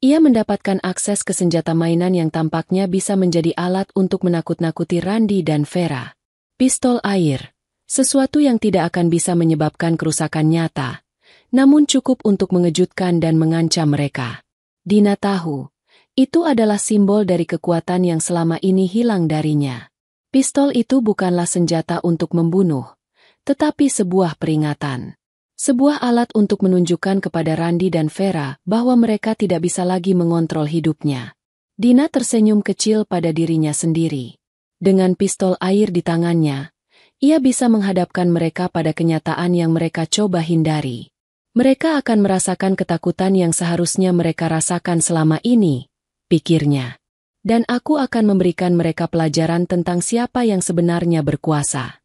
S1: ia mendapatkan akses ke senjata mainan yang tampaknya bisa menjadi alat untuk menakut-nakuti Randi dan Vera. Pistol air, sesuatu yang tidak akan bisa menyebabkan kerusakan nyata, namun cukup untuk mengejutkan dan mengancam mereka. Dina tahu, itu adalah simbol dari kekuatan yang selama ini hilang darinya. Pistol itu bukanlah senjata untuk membunuh, tetapi sebuah peringatan. Sebuah alat untuk menunjukkan kepada Randi dan Vera bahwa mereka tidak bisa lagi mengontrol hidupnya. Dina tersenyum kecil pada dirinya sendiri. Dengan pistol air di tangannya, ia bisa menghadapkan mereka pada kenyataan yang mereka coba hindari. Mereka akan merasakan ketakutan yang seharusnya mereka rasakan selama ini, pikirnya. Dan aku akan memberikan mereka pelajaran tentang siapa yang sebenarnya berkuasa.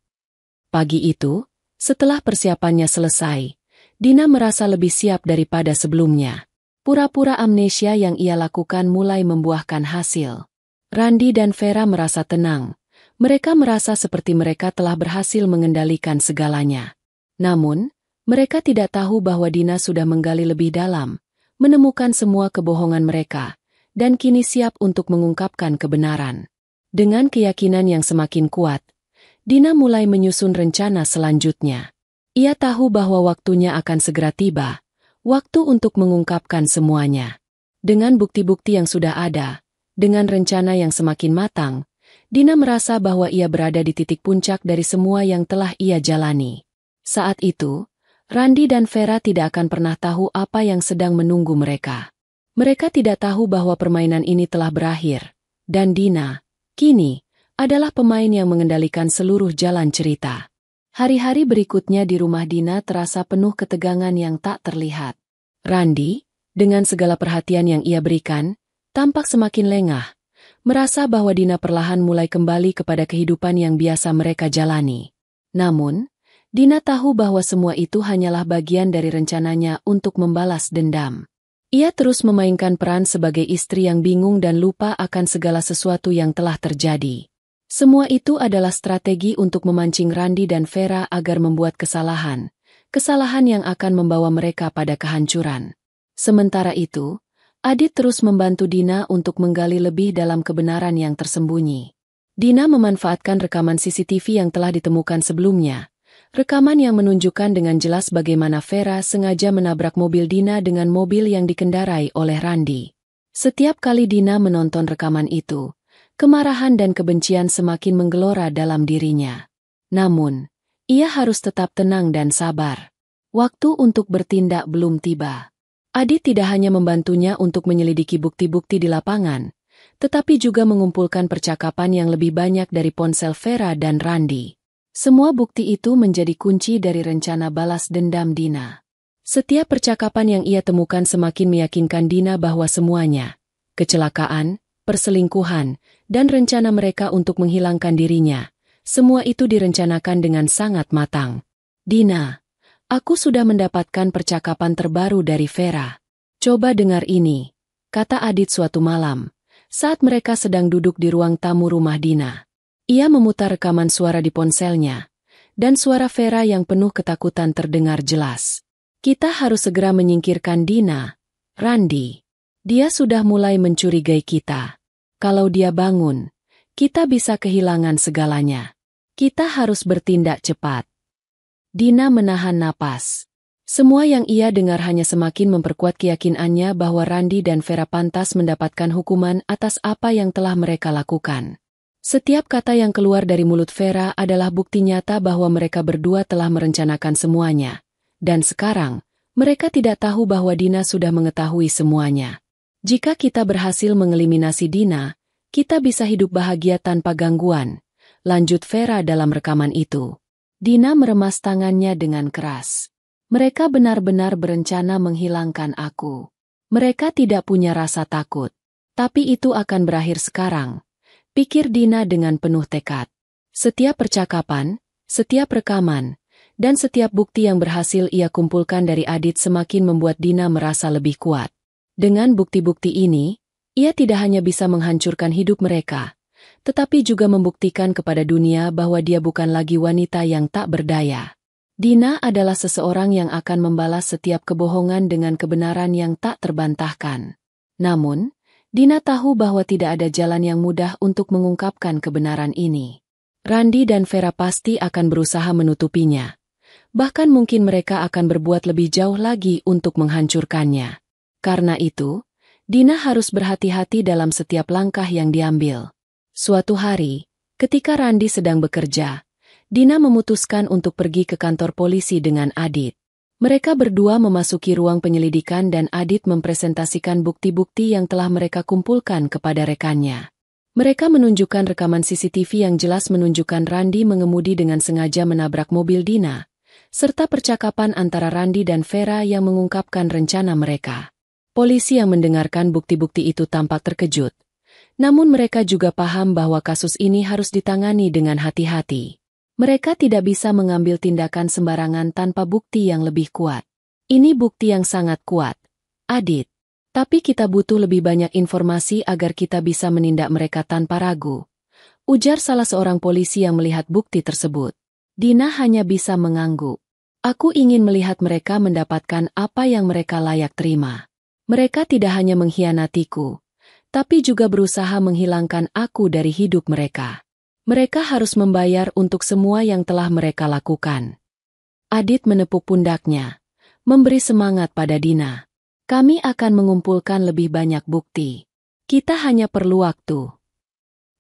S1: Pagi itu, setelah persiapannya selesai, Dina merasa lebih siap daripada sebelumnya. Pura-pura amnesia yang ia lakukan mulai membuahkan hasil. Randi dan Vera merasa tenang. Mereka merasa seperti mereka telah berhasil mengendalikan segalanya. Namun, mereka tidak tahu bahwa Dina sudah menggali lebih dalam, menemukan semua kebohongan mereka, dan kini siap untuk mengungkapkan kebenaran. Dengan keyakinan yang semakin kuat, Dina mulai menyusun rencana selanjutnya. Ia tahu bahwa waktunya akan segera tiba, waktu untuk mengungkapkan semuanya. Dengan bukti-bukti yang sudah ada, dengan rencana yang semakin matang, Dina merasa bahwa ia berada di titik puncak dari semua yang telah ia jalani. Saat itu, Randi dan Vera tidak akan pernah tahu apa yang sedang menunggu mereka. Mereka tidak tahu bahwa permainan ini telah berakhir, dan Dina, kini, adalah pemain yang mengendalikan seluruh jalan cerita. Hari-hari berikutnya di rumah Dina terasa penuh ketegangan yang tak terlihat. Randi, dengan segala perhatian yang ia berikan, tampak semakin lengah, merasa bahwa Dina perlahan mulai kembali kepada kehidupan yang biasa mereka jalani. Namun, Dina tahu bahwa semua itu hanyalah bagian dari rencananya untuk membalas dendam. Ia terus memainkan peran sebagai istri yang bingung dan lupa akan segala sesuatu yang telah terjadi. Semua itu adalah strategi untuk memancing Randi dan Vera agar membuat kesalahan yang akan membawa mereka pada kehancuran. Sementara itu, Adit terus membantu Dina untuk menggali lebih dalam kebenaran yang tersembunyi. Dina memanfaatkan rekaman CCTV yang telah ditemukan sebelumnya, rekaman yang menunjukkan dengan jelas bagaimana Vera sengaja menabrak mobil Dina dengan mobil yang dikendarai oleh Randi. Setiap kali Dina menonton rekaman itu, kemarahan dan kebencian semakin menggelora dalam dirinya. Namun, ia harus tetap tenang dan sabar. Waktu untuk bertindak belum tiba. Adit tidak hanya membantunya untuk menyelidiki bukti-bukti di lapangan, tetapi juga mengumpulkan percakapan yang lebih banyak dari ponsel Vera dan Randi. Semua bukti itu menjadi kunci dari rencana balas dendam Dina. Setiap percakapan yang ia temukan semakin meyakinkan Dina bahwa semuanya, kecelakaan, perselingkuhan, dan rencana mereka untuk menghilangkan dirinya, semua itu direncanakan dengan sangat matang. Dina, aku sudah mendapatkan percakapan terbaru dari Vera. Coba dengar ini, kata Adit suatu malam, saat mereka sedang duduk di ruang tamu rumah Dina. Ia memutar rekaman suara di ponselnya, dan suara Vera yang penuh ketakutan terdengar jelas. Kita harus segera menyingkirkan Dina, Randi. Dia sudah mulai mencurigai kita. Kalau dia bangun, kita bisa kehilangan segalanya. Kita harus bertindak cepat. Dina menahan napas. Semua yang ia dengar hanya semakin memperkuat keyakinannya bahwa Randi dan Vera pantas mendapatkan hukuman atas apa yang telah mereka lakukan. Setiap kata yang keluar dari mulut Vera adalah bukti nyata bahwa mereka berdua telah merencanakan semuanya. Dan sekarang, mereka tidak tahu bahwa Dina sudah mengetahui semuanya. Jika kita berhasil mengeliminasi Dina, kita bisa hidup bahagia tanpa gangguan, lanjut Vera dalam rekaman itu. Dina meremas tangannya dengan keras. Mereka benar-benar berencana menghilangkan aku. Mereka tidak punya rasa takut. Tapi itu akan berakhir sekarang, pikir Dina dengan penuh tekad. Setiap percakapan, setiap rekaman, dan setiap bukti yang berhasil ia kumpulkan dari Adit semakin membuat Dina merasa lebih kuat. Dengan bukti-bukti ini, ia tidak hanya bisa menghancurkan hidup mereka, tetapi juga membuktikan kepada dunia bahwa dia bukan lagi wanita yang tak berdaya. Dina adalah seseorang yang akan membalas setiap kebohongan dengan kebenaran yang tak terbantahkan. Namun, Dina tahu bahwa tidak ada jalan yang mudah untuk mengungkapkan kebenaran ini. Randi dan Vera pasti akan berusaha menutupinya. Bahkan mungkin mereka akan berbuat lebih jauh lagi untuk menghancurkannya. Karena itu, Dina harus berhati-hati dalam setiap langkah yang diambil. Suatu hari, ketika Randi sedang bekerja, Dina memutuskan untuk pergi ke kantor polisi dengan Adit. Mereka berdua memasuki ruang penyelidikan dan Adit mempresentasikan bukti-bukti yang telah mereka kumpulkan kepada rekannya. Mereka menunjukkan rekaman CCTV yang jelas menunjukkan Randi mengemudi dengan sengaja menabrak mobil Dina, serta percakapan antara Randi dan Vera yang mengungkapkan rencana mereka. Polisi yang mendengarkan bukti-bukti itu tampak terkejut. Namun mereka juga paham bahwa kasus ini harus ditangani dengan hati-hati. Mereka tidak bisa mengambil tindakan sembarangan tanpa bukti yang lebih kuat. Ini bukti yang sangat kuat, Adit. Tapi kita butuh lebih banyak informasi agar kita bisa menindak mereka tanpa ragu, ujar salah seorang polisi yang melihat bukti tersebut. Dina hanya bisa mengangguk. Aku ingin melihat mereka mendapatkan apa yang mereka layak terima. Mereka tidak hanya mengkhianatiku, tapi juga berusaha menghilangkan aku dari hidup mereka. Mereka harus membayar untuk semua yang telah mereka lakukan. Adit menepuk pundaknya, memberi semangat pada Dina. Kami akan mengumpulkan lebih banyak bukti. Kita hanya perlu waktu.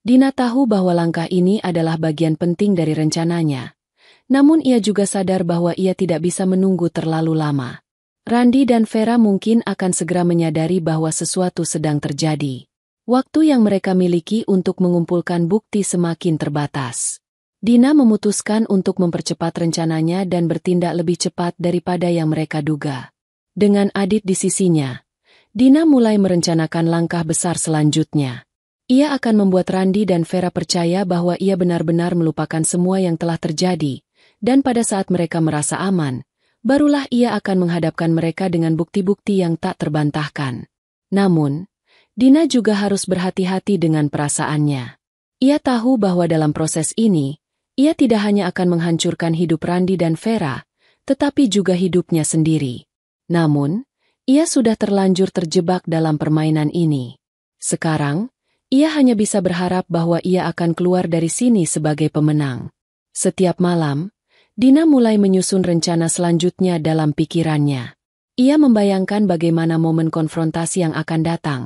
S1: Dina tahu bahwa langkah ini adalah bagian penting dari rencananya. Namun ia juga sadar bahwa ia tidak bisa menunggu terlalu lama. Randi dan Vera mungkin akan segera menyadari bahwa sesuatu sedang terjadi. Waktu yang mereka miliki untuk mengumpulkan bukti semakin terbatas. Dina memutuskan untuk mempercepat rencananya dan bertindak lebih cepat daripada yang mereka duga. Dengan Adit di sisinya, Dina mulai merencanakan langkah besar selanjutnya. Ia akan membuat Randi dan Vera percaya bahwa ia benar-benar melupakan semua yang telah terjadi, dan pada saat mereka merasa aman, barulah ia akan menghadapkan mereka dengan bukti-bukti yang tak terbantahkan. Namun, Dina juga harus berhati-hati dengan perasaannya. Ia tahu bahwa dalam proses ini, ia tidak hanya akan menghancurkan hidup Randi dan Vera, tetapi juga hidupnya sendiri. Namun, ia sudah terlanjur terjebak dalam permainan ini. Sekarang, ia hanya bisa berharap bahwa ia akan keluar dari sini sebagai pemenang. Setiap malam, Dina mulai menyusun rencana selanjutnya dalam pikirannya. Ia membayangkan bagaimana momen konfrontasi yang akan datang.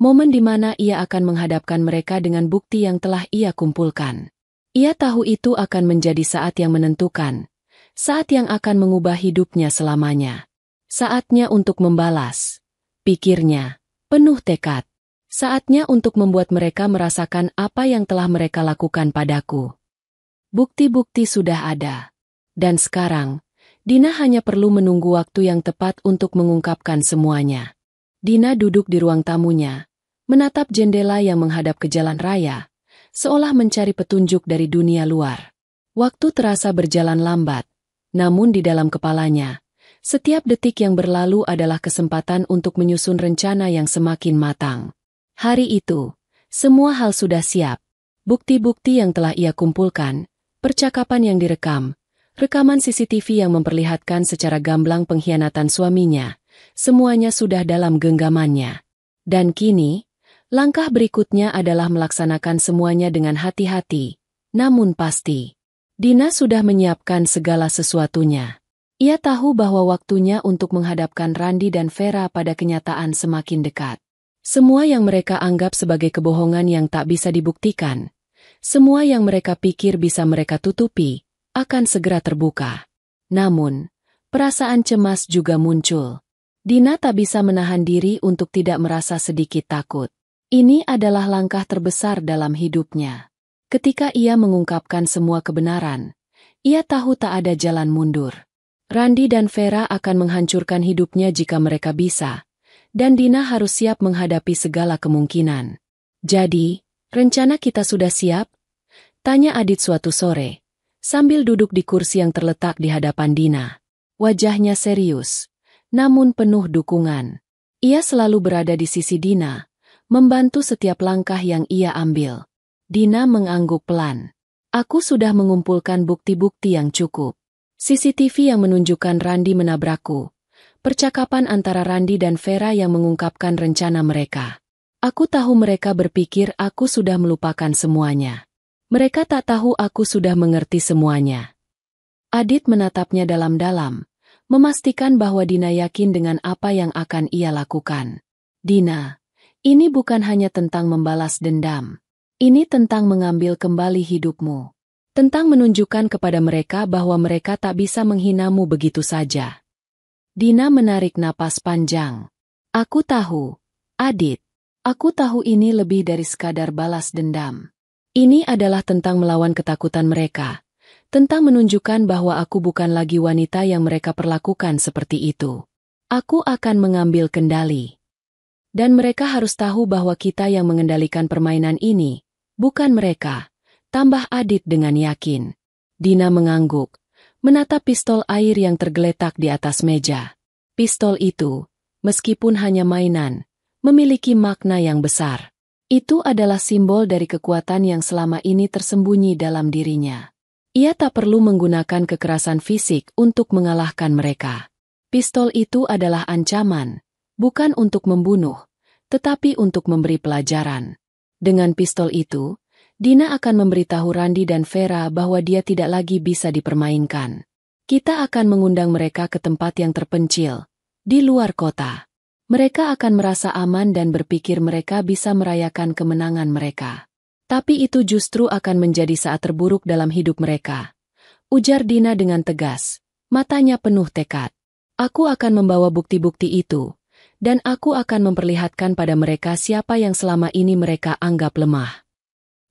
S1: Momen di mana ia akan menghadapkan mereka dengan bukti yang telah ia kumpulkan. Ia tahu itu akan menjadi saat yang menentukan. Saat yang akan mengubah hidupnya selamanya. Saatnya untuk membalas. Pikirnya, penuh tekad. Saatnya untuk membuat mereka merasakan apa yang telah mereka lakukan padaku. Bukti-bukti sudah ada. Dan sekarang, Dina hanya perlu menunggu waktu yang tepat untuk mengungkapkan semuanya. Dina duduk di ruang tamunya, menatap jendela yang menghadap ke jalan raya, seolah mencari petunjuk dari dunia luar. Waktu terasa berjalan lambat, namun di dalam kepalanya, setiap detik yang berlalu adalah kesempatan untuk menyusun rencana yang semakin matang. Hari itu, semua hal sudah siap. Bukti-bukti yang telah ia kumpulkan, percakapan yang direkam, rekaman CCTV yang memperlihatkan secara gamblang pengkhianatan suaminya, semuanya sudah dalam genggamannya. Dan kini, langkah berikutnya adalah melaksanakan semuanya dengan hati-hati, namun pasti. Dina sudah menyiapkan segala sesuatunya. Ia tahu bahwa waktunya untuk menghadapkan Randi dan Vera pada kenyataan semakin dekat. Semua yang mereka anggap sebagai kebohongan yang tak bisa dibuktikan, semua yang mereka pikir bisa mereka tutupi, akan segera terbuka. Namun, perasaan cemas juga muncul. Dina tak bisa menahan diri untuk tidak merasa sedikit takut. Ini adalah langkah terbesar dalam hidupnya. Ketika ia mengungkapkan semua kebenaran, ia tahu tak ada jalan mundur. Randi dan Vera akan menghancurkan hidupnya jika mereka bisa, dan Dina harus siap menghadapi segala kemungkinan. Jadi, rencana kita sudah siap? Tanya Adit suatu sore, sambil duduk di kursi yang terletak di hadapan Dina. Wajahnya serius, namun penuh dukungan. Ia selalu berada di sisi Dina, membantu setiap langkah yang ia ambil. Dina mengangguk pelan. Aku sudah mengumpulkan bukti-bukti yang cukup. CCTV yang menunjukkan Randi menabrakku. Percakapan antara Randi dan Vera yang mengungkapkan rencana mereka. Aku tahu mereka berpikir aku sudah melupakan semuanya. Mereka tak tahu aku sudah mengerti semuanya. Adit menatapnya dalam-dalam, memastikan bahwa Dina yakin dengan apa yang akan ia lakukan. Dina, ini bukan hanya tentang membalas dendam. Ini tentang mengambil kembali hidupmu. Tentang menunjukkan kepada mereka bahwa mereka tak bisa menghinamu begitu saja. Dina menarik napas panjang. Aku tahu, Adit. Aku tahu ini lebih dari sekadar balas dendam. Ini adalah tentang melawan ketakutan mereka. Tentang menunjukkan bahwa aku bukan lagi wanita yang mereka perlakukan seperti itu. Aku akan mengambil kendali. Dan mereka harus tahu bahwa kita yang mengendalikan permainan ini, bukan mereka. Tambah Adit dengan yakin. Dina mengangguk, menatap pistol air yang tergeletak di atas meja. Pistol itu, meskipun hanya mainan, memiliki makna yang besar. Itu adalah simbol dari kekuatan yang selama ini tersembunyi dalam dirinya. Ia tak perlu menggunakan kekerasan fisik untuk mengalahkan mereka. Pistol itu adalah ancaman, bukan untuk membunuh, tetapi untuk memberi pelajaran. Dengan pistol itu, Dina akan memberitahu Randi dan Vera bahwa dia tidak lagi bisa dipermainkan. Kita akan mengundang mereka ke tempat yang terpencil, di luar kota. Mereka akan merasa aman dan berpikir mereka bisa merayakan kemenangan mereka. Tapi itu justru akan menjadi saat terburuk dalam hidup mereka. Ujar Dina dengan tegas, matanya penuh tekad. Aku akan membawa bukti-bukti itu, dan aku akan memperlihatkan pada mereka siapa yang selama ini mereka anggap lemah.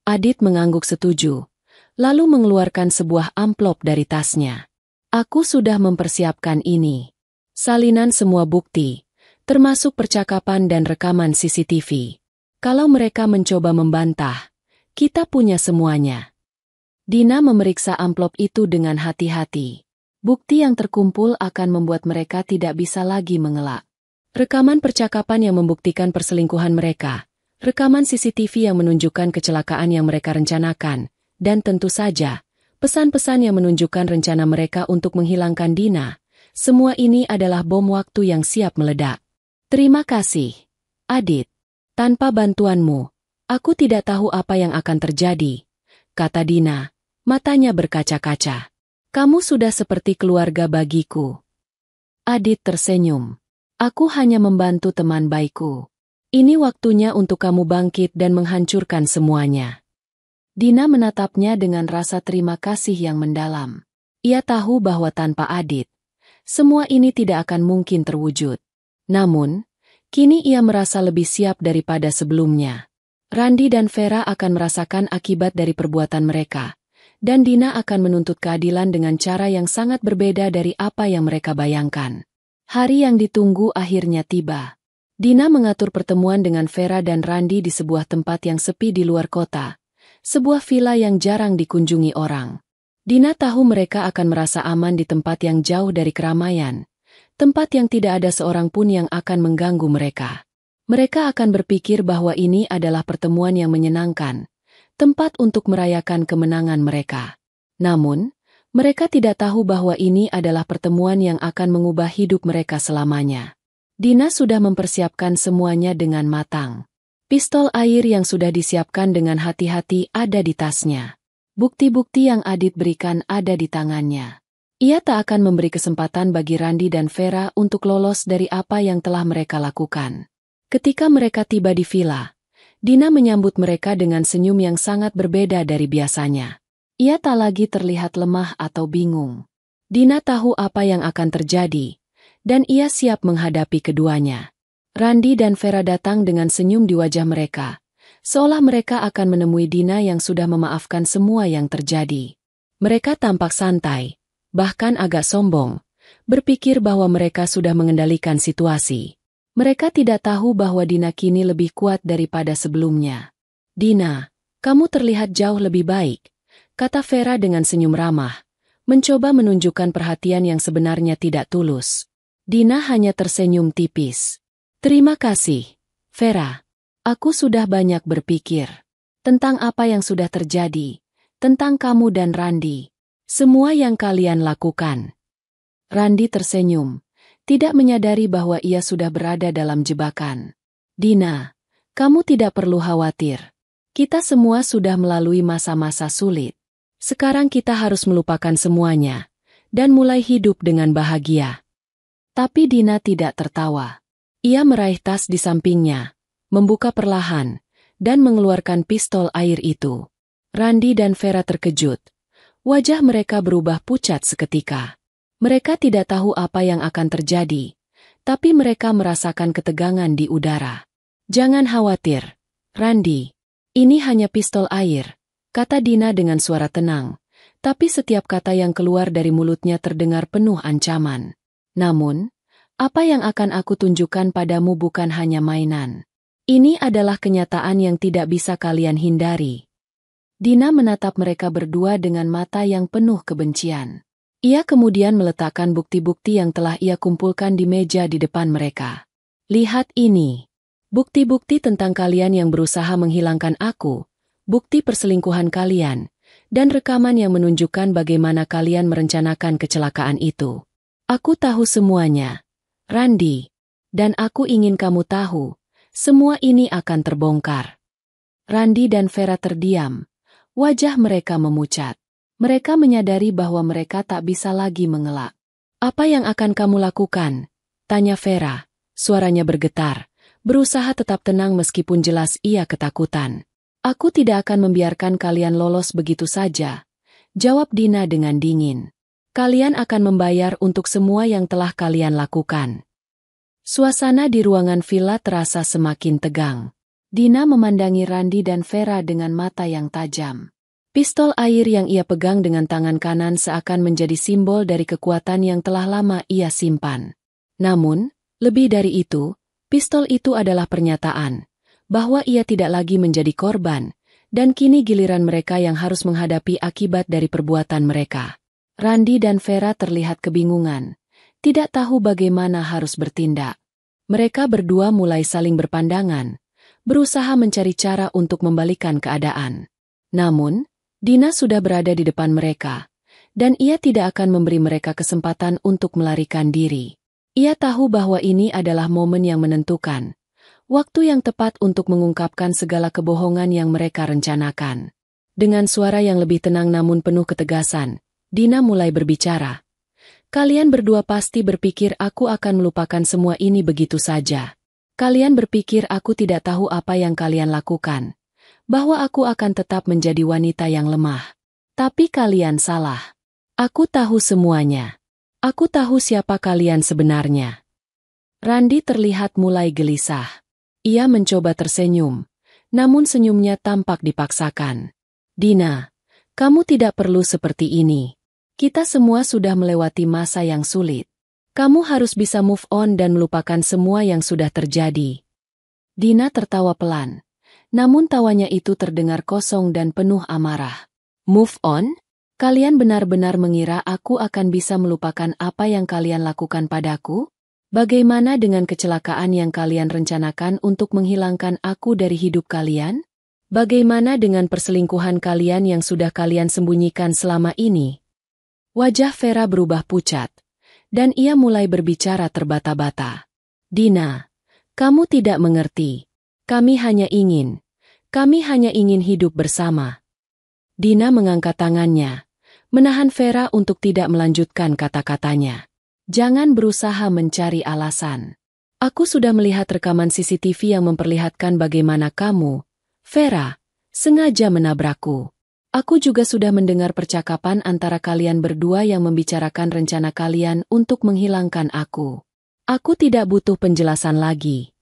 S1: Adit mengangguk setuju, lalu mengeluarkan sebuah amplop dari tasnya. Aku sudah mempersiapkan ini. Salinan semua bukti, termasuk percakapan dan rekaman CCTV. Kalau mereka mencoba membantah, kita punya semuanya. Dina memeriksa amplop itu dengan hati-hati. Bukti yang terkumpul akan membuat mereka tidak bisa lagi mengelak. Rekaman percakapan yang membuktikan perselingkuhan mereka, rekaman CCTV yang menunjukkan kecelakaan yang mereka rencanakan, dan tentu saja, pesan-pesan yang menunjukkan rencana mereka untuk menghilangkan Dina. Semua ini adalah bom waktu yang siap meledak. Terima kasih, Adit. Tanpa bantuanmu, aku tidak tahu apa yang akan terjadi, kata Dina, matanya berkaca-kaca. Kamu sudah seperti keluarga bagiku. Adit tersenyum. Aku hanya membantu teman baikku. Ini waktunya untuk kamu bangkit dan menghancurkan semuanya. Dina menatapnya dengan rasa terima kasih yang mendalam. Ia tahu bahwa tanpa Adit, semua ini tidak akan mungkin terwujud. Namun, kini ia merasa lebih siap daripada sebelumnya. Randi dan Vera akan merasakan akibat dari perbuatan mereka, dan Dina akan menuntut keadilan dengan cara yang sangat berbeda dari apa yang mereka bayangkan. Hari yang ditunggu akhirnya tiba. Dina mengatur pertemuan dengan Vera dan Randi di sebuah tempat yang sepi di luar kota. Sebuah villa yang jarang dikunjungi orang. Dina tahu mereka akan merasa aman di tempat yang jauh dari keramaian. Tempat yang tidak ada seorang pun yang akan mengganggu mereka. Mereka akan berpikir bahwa ini adalah pertemuan yang menyenangkan. Tempat untuk merayakan kemenangan mereka. Namun, mereka tidak tahu bahwa ini adalah pertemuan yang akan mengubah hidup mereka selamanya. Dina sudah mempersiapkan semuanya dengan matang. Pistol air yang sudah disiapkan dengan hati-hati ada di tasnya. Bukti-bukti yang Adit berikan ada di tangannya. Ia tak akan memberi kesempatan bagi Randi dan Vera untuk lolos dari apa yang telah mereka lakukan. Ketika mereka tiba di villa, Dina menyambut mereka dengan senyum yang sangat berbeda dari biasanya. Ia tak lagi terlihat lemah atau bingung. Dina tahu apa yang akan terjadi, dan ia siap menghadapi keduanya. Randi dan Vera datang dengan senyum di wajah mereka, seolah mereka akan menemui Dina yang sudah memaafkan semua yang terjadi. Mereka tampak santai, bahkan agak sombong, berpikir bahwa mereka sudah mengendalikan situasi. Mereka tidak tahu bahwa Dina kini lebih kuat daripada sebelumnya. Dina, kamu terlihat jauh lebih baik, kata Vera dengan senyum ramah, mencoba menunjukkan perhatian yang sebenarnya tidak tulus. Dina hanya tersenyum tipis. Terima kasih, Vera. Aku sudah banyak berpikir tentang apa yang sudah terjadi, tentang kamu dan Randi. Semua yang kalian lakukan. Randi tersenyum, tidak menyadari bahwa ia sudah berada dalam jebakan. Dina, kamu tidak perlu khawatir. Kita semua sudah melalui masa-masa sulit. Sekarang kita harus melupakan semuanya, dan mulai hidup dengan bahagia. Tapi Dina tidak tertawa. Ia meraih tas di sampingnya, membuka perlahan, dan mengeluarkan pistol air itu. Randi dan Vera terkejut. Wajah mereka berubah pucat seketika. Mereka tidak tahu apa yang akan terjadi, tapi mereka merasakan ketegangan di udara. Jangan khawatir, Randi. Ini hanya pistol air, kata Dina dengan suara tenang, tapi setiap kata yang keluar dari mulutnya terdengar penuh ancaman. Namun, apa yang akan aku tunjukkan padamu bukan hanya mainan. Ini adalah kenyataan yang tidak bisa kalian hindari. Dina menatap mereka berdua dengan mata yang penuh kebencian. Ia kemudian meletakkan bukti-bukti yang telah ia kumpulkan di meja di depan mereka. Lihat ini. Bukti-bukti tentang kalian yang berusaha menghilangkan aku, bukti perselingkuhan kalian, dan rekaman yang menunjukkan bagaimana kalian merencanakan kecelakaan itu. Aku tahu semuanya, Randi, dan aku ingin kamu tahu, semua ini akan terbongkar. Randi dan Vera terdiam, wajah mereka memucat. Mereka menyadari bahwa mereka tak bisa lagi mengelak. Apa yang akan kamu lakukan? Tanya Vera. Suaranya bergetar, berusaha tetap tenang meskipun jelas ia ketakutan. Aku tidak akan membiarkan kalian lolos begitu saja, jawab Dina dengan dingin. Kalian akan membayar untuk semua yang telah kalian lakukan. Suasana di ruangan villa terasa semakin tegang. Dina memandangi Randi dan Vera dengan mata yang tajam. Pistol air yang ia pegang dengan tangan kanan seakan menjadi simbol dari kekuatan yang telah lama ia simpan. Namun, lebih dari itu, pistol itu adalah pernyataan bahwa ia tidak lagi menjadi korban, dan kini giliran mereka yang harus menghadapi akibat dari perbuatan mereka. Randi dan Vera terlihat kebingungan, tidak tahu bagaimana harus bertindak. Mereka berdua mulai saling berpandangan, berusaha mencari cara untuk membalikan keadaan. Namun, Dina sudah berada di depan mereka, dan ia tidak akan memberi mereka kesempatan untuk melarikan diri. Ia tahu bahwa ini adalah momen yang menentukan, waktu yang tepat untuk mengungkapkan segala kebohongan yang mereka rencanakan. Dengan suara yang lebih tenang namun penuh ketegasan, Dina mulai berbicara. Kalian berdua pasti berpikir aku akan melupakan semua ini begitu saja. Kalian berpikir aku tidak tahu apa yang kalian lakukan, bahwa aku akan tetap menjadi wanita yang lemah. Tapi kalian salah. Aku tahu semuanya. Aku tahu siapa kalian sebenarnya. Randi terlihat mulai gelisah. Ia mencoba tersenyum, namun senyumnya tampak dipaksakan. Dina, kamu tidak perlu seperti ini. Kita semua sudah melewati masa yang sulit. Kamu harus bisa move on dan melupakan semua yang sudah terjadi. Dina tertawa pelan, namun tawanya itu terdengar kosong dan penuh amarah. Move on? Kalian benar-benar mengira aku akan bisa melupakan apa yang kalian lakukan padaku? Bagaimana dengan kecelakaan yang kalian rencanakan untuk menghilangkan aku dari hidup kalian? Bagaimana dengan perselingkuhan kalian yang sudah kalian sembunyikan selama ini? Wajah Vera berubah pucat, dan ia mulai berbicara terbata-bata. Dina, kamu tidak mengerti. Kami hanya ingin hidup bersama. Dina mengangkat tangannya, menahan Vera untuk tidak melanjutkan kata-katanya. Jangan berusaha mencari alasan. Aku sudah melihat rekaman CCTV yang memperlihatkan bagaimana kamu, Vera, sengaja menabrakku. Aku juga sudah mendengar percakapan antara kalian berdua yang membicarakan rencana kalian untuk menghilangkan aku. Aku tidak butuh penjelasan lagi.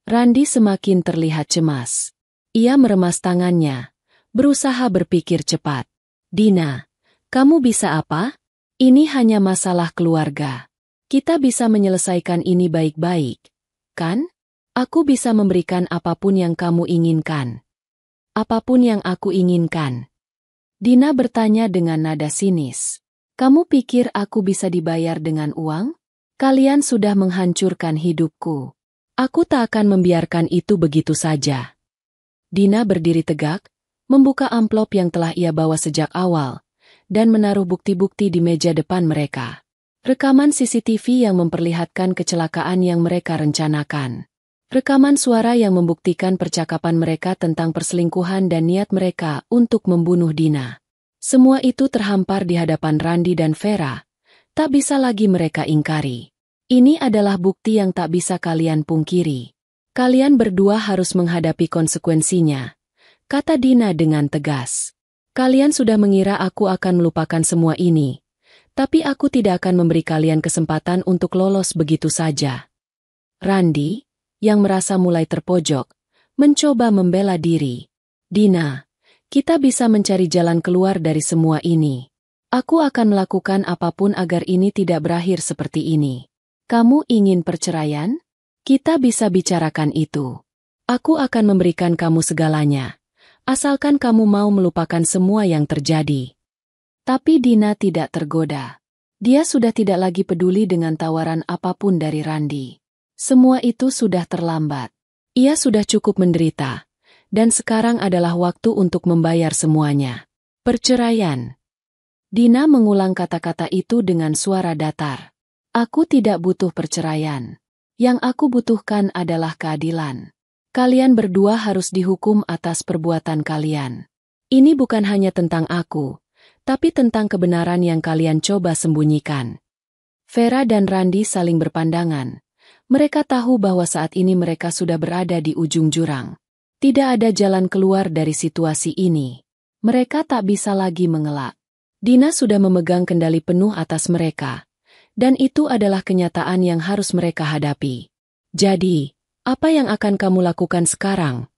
S1: Randi semakin terlihat cemas. Ia meremas tangannya, berusaha berpikir cepat. Dina, kamu bisa apa? Ini hanya masalah keluarga. Kita bisa menyelesaikan ini baik-baik, kan? Aku bisa memberikan apapun yang kamu inginkan. Apapun yang aku inginkan. Dina bertanya dengan nada sinis. Kamu pikir aku bisa dibayar dengan uang? Kalian sudah menghancurkan hidupku. Aku tak akan membiarkan itu begitu saja. Dina berdiri tegak, membuka amplop yang telah ia bawa sejak awal, dan menaruh bukti-bukti di meja depan mereka. Rekaman CCTV yang memperlihatkan kecelakaan yang mereka rencanakan. Rekaman suara yang membuktikan percakapan mereka tentang perselingkuhan dan niat mereka untuk membunuh Dina. Semua itu terhampar di hadapan Randi dan Vera. Tak bisa lagi mereka ingkari. Ini adalah bukti yang tak bisa kalian pungkiri. Kalian berdua harus menghadapi konsekuensinya, kata Dina dengan tegas. Kalian sudah mengira aku akan melupakan semua ini, tapi aku tidak akan memberi kalian kesempatan untuk lolos begitu saja. Randi, yang merasa mulai terpojok, mencoba membela diri. Dina, kita bisa mencari jalan keluar dari semua ini. Aku akan melakukan apapun agar ini tidak berakhir seperti ini. Kamu ingin perceraian? Kita bisa bicarakan itu. Aku akan memberikan kamu segalanya. Asalkan kamu mau melupakan semua yang terjadi. Tapi Dina tidak tergoda. Dia sudah tidak lagi peduli dengan tawaran apapun dari Randi. Semua itu sudah terlambat. Ia sudah cukup menderita. Dan sekarang adalah waktu untuk membayar semuanya. Perceraian. Dina mengulang kata-kata itu dengan suara datar. Aku tidak butuh perceraian. Yang aku butuhkan adalah keadilan. Kalian berdua harus dihukum atas perbuatan kalian. Ini bukan hanya tentang aku, tapi tentang kebenaran yang kalian coba sembunyikan. Vera dan Randi saling berpandangan. Mereka tahu bahwa saat ini mereka sudah berada di ujung jurang. Tidak ada jalan keluar dari situasi ini. Mereka tak bisa lagi mengelak. Dina sudah memegang kendali penuh atas mereka. Dan itu adalah kenyataan yang harus mereka hadapi. Jadi, apa yang akan kamu lakukan sekarang?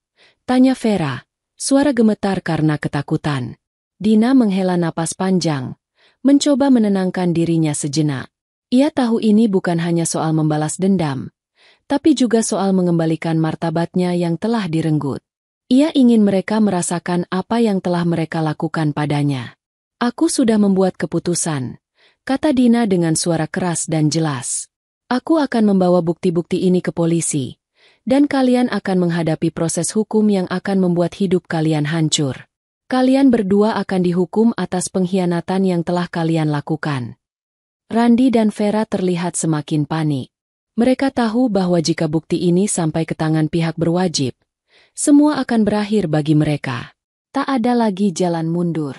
S1: Tanya Vera, suara gemetar karena ketakutan. Dina menghela napas panjang, mencoba menenangkan dirinya sejenak. Ia tahu ini bukan hanya soal membalas dendam, tapi juga soal mengembalikan martabatnya yang telah direnggut. Ia ingin mereka merasakan apa yang telah mereka lakukan padanya. Aku sudah membuat keputusan, kata Dina dengan suara keras dan jelas. Aku akan membawa bukti-bukti ini ke polisi. Dan kalian akan menghadapi proses hukum yang akan membuat hidup kalian hancur. Kalian berdua akan dihukum atas pengkhianatan yang telah kalian lakukan. Randi dan Vera terlihat semakin panik. Mereka tahu bahwa jika bukti ini sampai ke tangan pihak berwajib, semua akan berakhir bagi mereka. Tak ada lagi jalan mundur.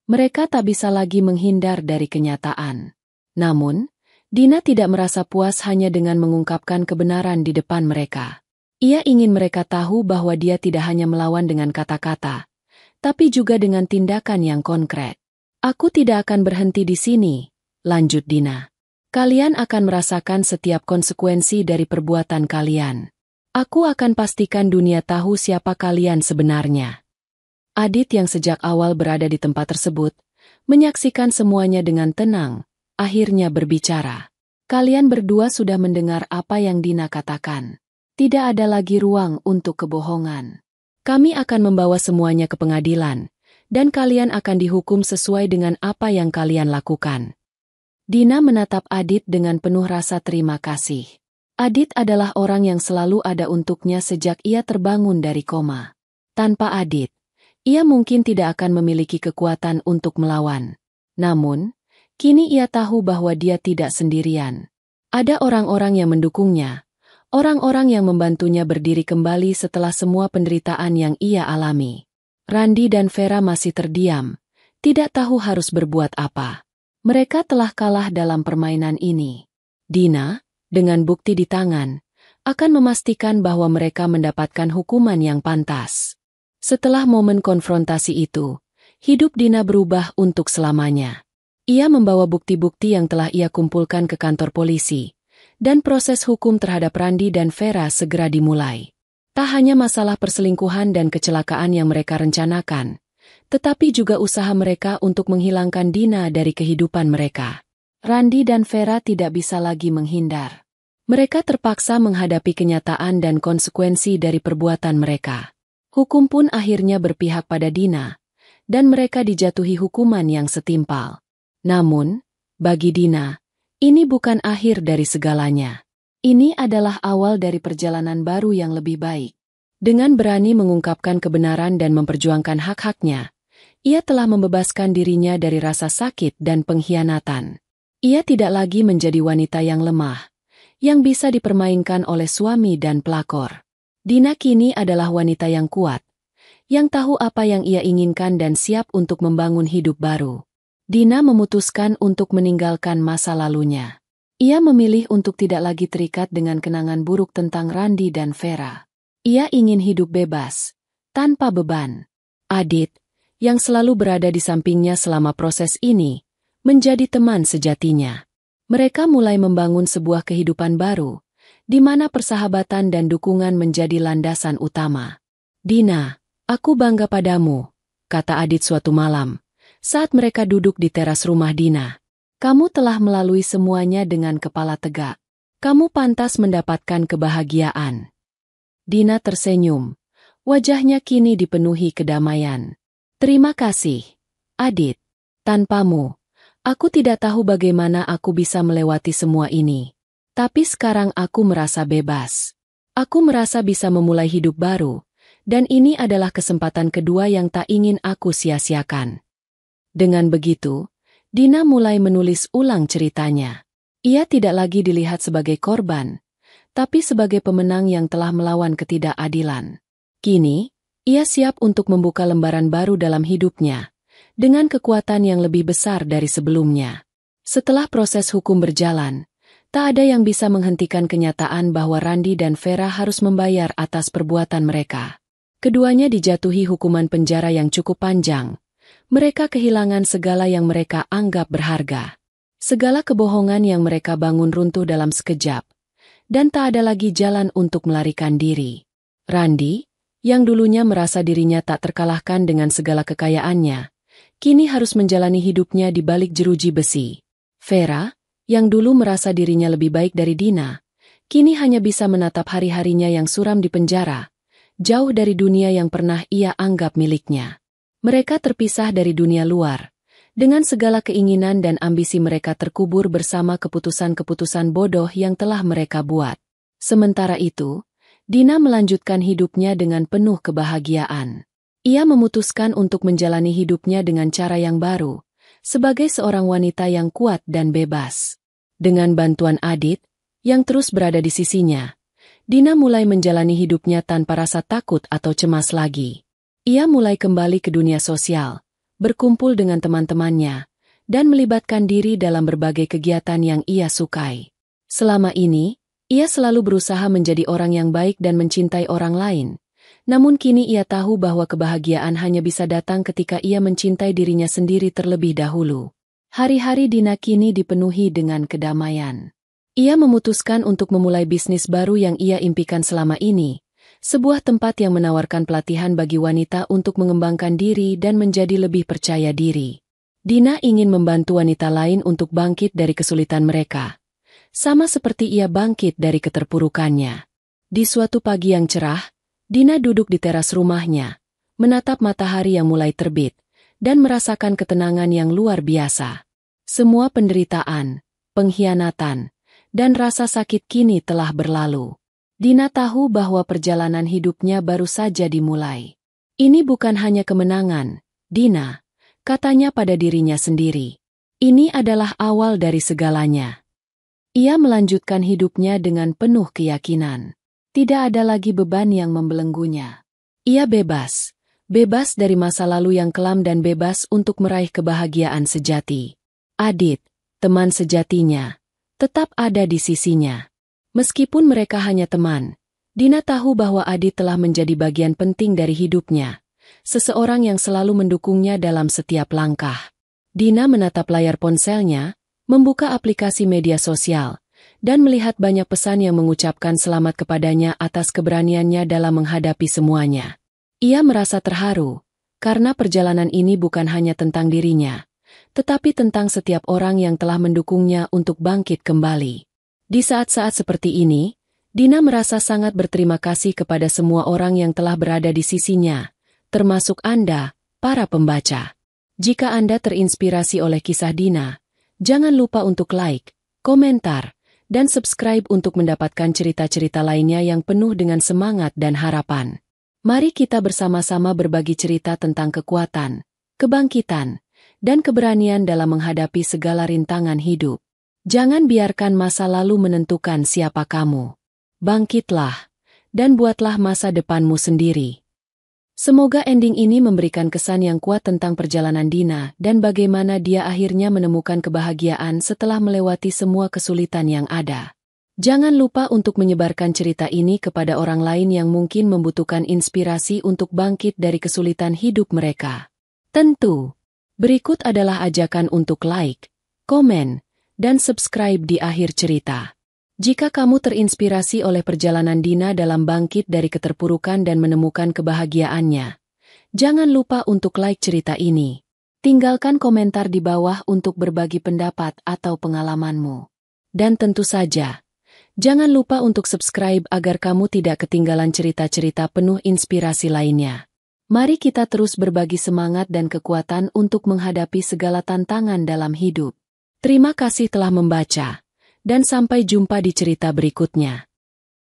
S1: Mereka tak bisa lagi menghindar dari kenyataan. Namun, Dina tidak merasa puas hanya dengan mengungkapkan kebenaran di depan mereka. Ia ingin mereka tahu bahwa dia tidak hanya melawan dengan kata-kata, tapi juga dengan tindakan yang konkret. Aku tidak akan berhenti di sini, lanjut Dina. Kalian akan merasakan setiap konsekuensi dari perbuatan kalian. Aku akan pastikan dunia tahu siapa kalian sebenarnya. Adit yang sejak awal berada di tempat tersebut, menyaksikan semuanya dengan tenang, akhirnya berbicara. Kalian berdua sudah mendengar apa yang Dina katakan. Tidak ada lagi ruang untuk kebohongan. Kami akan membawa semuanya ke pengadilan, dan kalian akan dihukum sesuai dengan apa yang kalian lakukan. Dina menatap Adit dengan penuh rasa terima kasih. Adit adalah orang yang selalu ada untuknya sejak ia terbangun dari koma. Tanpa Adit, ia mungkin tidak akan memiliki kekuatan untuk melawan. Namun, kini ia tahu bahwa dia tidak sendirian. Ada orang-orang yang mendukungnya. Orang-orang yang membantunya berdiri kembali setelah semua penderitaan yang ia alami. Randi dan Vera masih terdiam, tidak tahu harus berbuat apa. Mereka telah kalah dalam permainan ini. Dina, dengan bukti di tangan, akan memastikan bahwa mereka mendapatkan hukuman yang pantas. Setelah momen konfrontasi itu, hidup Dina berubah untuk selamanya. Ia membawa bukti-bukti yang telah ia kumpulkan ke kantor polisi. Dan proses hukum terhadap Randi dan Vera segera dimulai. Tak hanya masalah perselingkuhan dan kecelakaan yang mereka rencanakan, tetapi juga usaha mereka untuk menghilangkan Dina dari kehidupan mereka. Randi dan Vera tidak bisa lagi menghindar. Mereka terpaksa menghadapi kenyataan dan konsekuensi dari perbuatan mereka. Hukum pun akhirnya berpihak pada Dina, dan mereka dijatuhi hukuman yang setimpal. Namun, bagi Dina, ini bukan akhir dari segalanya. Ini adalah awal dari perjalanan baru yang lebih baik. Dengan berani mengungkapkan kebenaran dan memperjuangkan hak-haknya, ia telah membebaskan dirinya dari rasa sakit dan pengkhianatan. Ia tidak lagi menjadi wanita yang lemah, yang bisa dipermainkan oleh suami dan pelakor. Dina kini adalah wanita yang kuat, yang tahu apa yang ia inginkan dan siap untuk membangun hidup baru. Dina memutuskan untuk meninggalkan masa lalunya. Ia memilih untuk tidak lagi terikat dengan kenangan buruk tentang Randi dan Vera. Ia ingin hidup bebas, tanpa beban. Adit, yang selalu berada di sampingnya selama proses ini, menjadi teman sejatinya. Mereka mulai membangun sebuah kehidupan baru, di mana persahabatan dan dukungan menjadi landasan utama. Dina, aku bangga padamu, kata Adit suatu malam. Saat mereka duduk di teras rumah Dina, kamu telah melalui semuanya dengan kepala tegak. Kamu pantas mendapatkan kebahagiaan. Dina tersenyum. Wajahnya kini dipenuhi kedamaian. Terima kasih, Adit. Tanpamu, aku tidak tahu bagaimana aku bisa melewati semua ini. Tapi sekarang aku merasa bebas. Aku merasa bisa memulai hidup baru, dan ini adalah kesempatan kedua yang tak ingin aku sia-siakan. Dengan begitu, Dina mulai menulis ulang ceritanya. Ia tidak lagi dilihat sebagai korban, tapi sebagai pemenang yang telah melawan ketidakadilan. Kini, ia siap untuk membuka lembaran baru dalam hidupnya, dengan kekuatan yang lebih besar dari sebelumnya. Setelah proses hukum berjalan, tak ada yang bisa menghentikan kenyataan bahwa Randy dan Vera harus membayar atas perbuatan mereka. Keduanya dijatuhi hukuman penjara yang cukup panjang. Mereka kehilangan segala yang mereka anggap berharga. Segala kebohongan yang mereka bangun runtuh dalam sekejap. Dan tak ada lagi jalan untuk melarikan diri. Randy, yang dulunya merasa dirinya tak terkalahkan dengan segala kekayaannya, kini harus menjalani hidupnya di balik jeruji besi. Vera, yang dulu merasa dirinya lebih baik dari Dina, kini hanya bisa menatap hari-harinya yang suram di penjara, jauh dari dunia yang pernah ia anggap miliknya. Mereka terpisah dari dunia luar, dengan segala keinginan dan ambisi mereka terkubur bersama keputusan-keputusan bodoh yang telah mereka buat. Sementara itu, Dina melanjutkan hidupnya dengan penuh kebahagiaan. Ia memutuskan untuk menjalani hidupnya dengan cara yang baru, sebagai seorang wanita yang kuat dan bebas. Dengan bantuan Adit, yang terus berada di sisinya, Dina mulai menjalani hidupnya tanpa rasa takut atau cemas lagi. Ia mulai kembali ke dunia sosial, berkumpul dengan teman-temannya, dan melibatkan diri dalam berbagai kegiatan yang ia sukai. Selama ini, ia selalu berusaha menjadi orang yang baik dan mencintai orang lain. Namun kini ia tahu bahwa kebahagiaan hanya bisa datang ketika ia mencintai dirinya sendiri terlebih dahulu. Hari-hari Dina kini dipenuhi dengan kedamaian. Ia memutuskan untuk memulai bisnis baru yang ia impikan selama ini, sebuah tempat yang menawarkan pelatihan bagi wanita untuk mengembangkan diri dan menjadi lebih percaya diri. Dina ingin membantu wanita lain untuk bangkit dari kesulitan mereka, sama seperti ia bangkit dari keterpurukannya. Di suatu pagi yang cerah, Dina duduk di teras rumahnya, menatap matahari yang mulai terbit, dan merasakan ketenangan yang luar biasa. Semua penderitaan, pengkhianatan, dan rasa sakit kini telah berlalu. Dina tahu bahwa perjalanan hidupnya baru saja dimulai. Ini bukan hanya kemenangan, Dina, katanya pada dirinya sendiri. Ini adalah awal dari segalanya. Ia melanjutkan hidupnya dengan penuh keyakinan. Tidak ada lagi beban yang membelenggunya. Ia bebas. Bebas dari masa lalu yang kelam dan bebas untuk meraih kebahagiaan sejati. Adit, teman sejatinya, tetap ada di sisinya. Meskipun mereka hanya teman, Dina tahu bahwa Adit telah menjadi bagian penting dari hidupnya. Seseorang yang selalu mendukungnya dalam setiap langkah. Dina menatap layar ponselnya, membuka aplikasi media sosial, dan melihat banyak pesan yang mengucapkan selamat kepadanya atas keberaniannya dalam menghadapi semuanya. Ia merasa terharu, karena perjalanan ini bukan hanya tentang dirinya, tetapi tentang setiap orang yang telah mendukungnya untuk bangkit kembali. Di saat-saat seperti ini, Dina merasa sangat berterima kasih kepada semua orang yang telah berada di sisinya, termasuk Anda, para pembaca. Jika Anda terinspirasi oleh kisah Dina, jangan lupa untuk like, komentar, dan subscribe untuk mendapatkan cerita-cerita lainnya yang penuh dengan semangat dan harapan. Mari kita bersama-sama berbagi cerita tentang kekuatan, kebangkitan, dan keberanian dalam menghadapi segala rintangan hidup. Jangan biarkan masa lalu menentukan siapa kamu. Bangkitlah, dan buatlah masa depanmu sendiri. Semoga ending ini memberikan kesan yang kuat tentang perjalanan Dina dan bagaimana dia akhirnya menemukan kebahagiaan setelah melewati semua kesulitan yang ada. Jangan lupa untuk menyebarkan cerita ini kepada orang lain yang mungkin membutuhkan inspirasi untuk bangkit dari kesulitan hidup mereka. Tentu, berikut adalah ajakan untuk like, komen, dan subscribe di akhir cerita. Jika kamu terinspirasi oleh perjalanan Dina dalam bangkit dari keterpurukan dan menemukan kebahagiaannya, jangan lupa untuk like cerita ini. Tinggalkan komentar di bawah untuk berbagi pendapat atau pengalamanmu. Dan tentu saja, jangan lupa untuk subscribe agar kamu tidak ketinggalan cerita-cerita penuh inspirasi lainnya. Mari kita terus berbagi semangat dan kekuatan untuk menghadapi segala tantangan dalam hidup. Terima kasih telah membaca. Dan sampai jumpa di cerita berikutnya.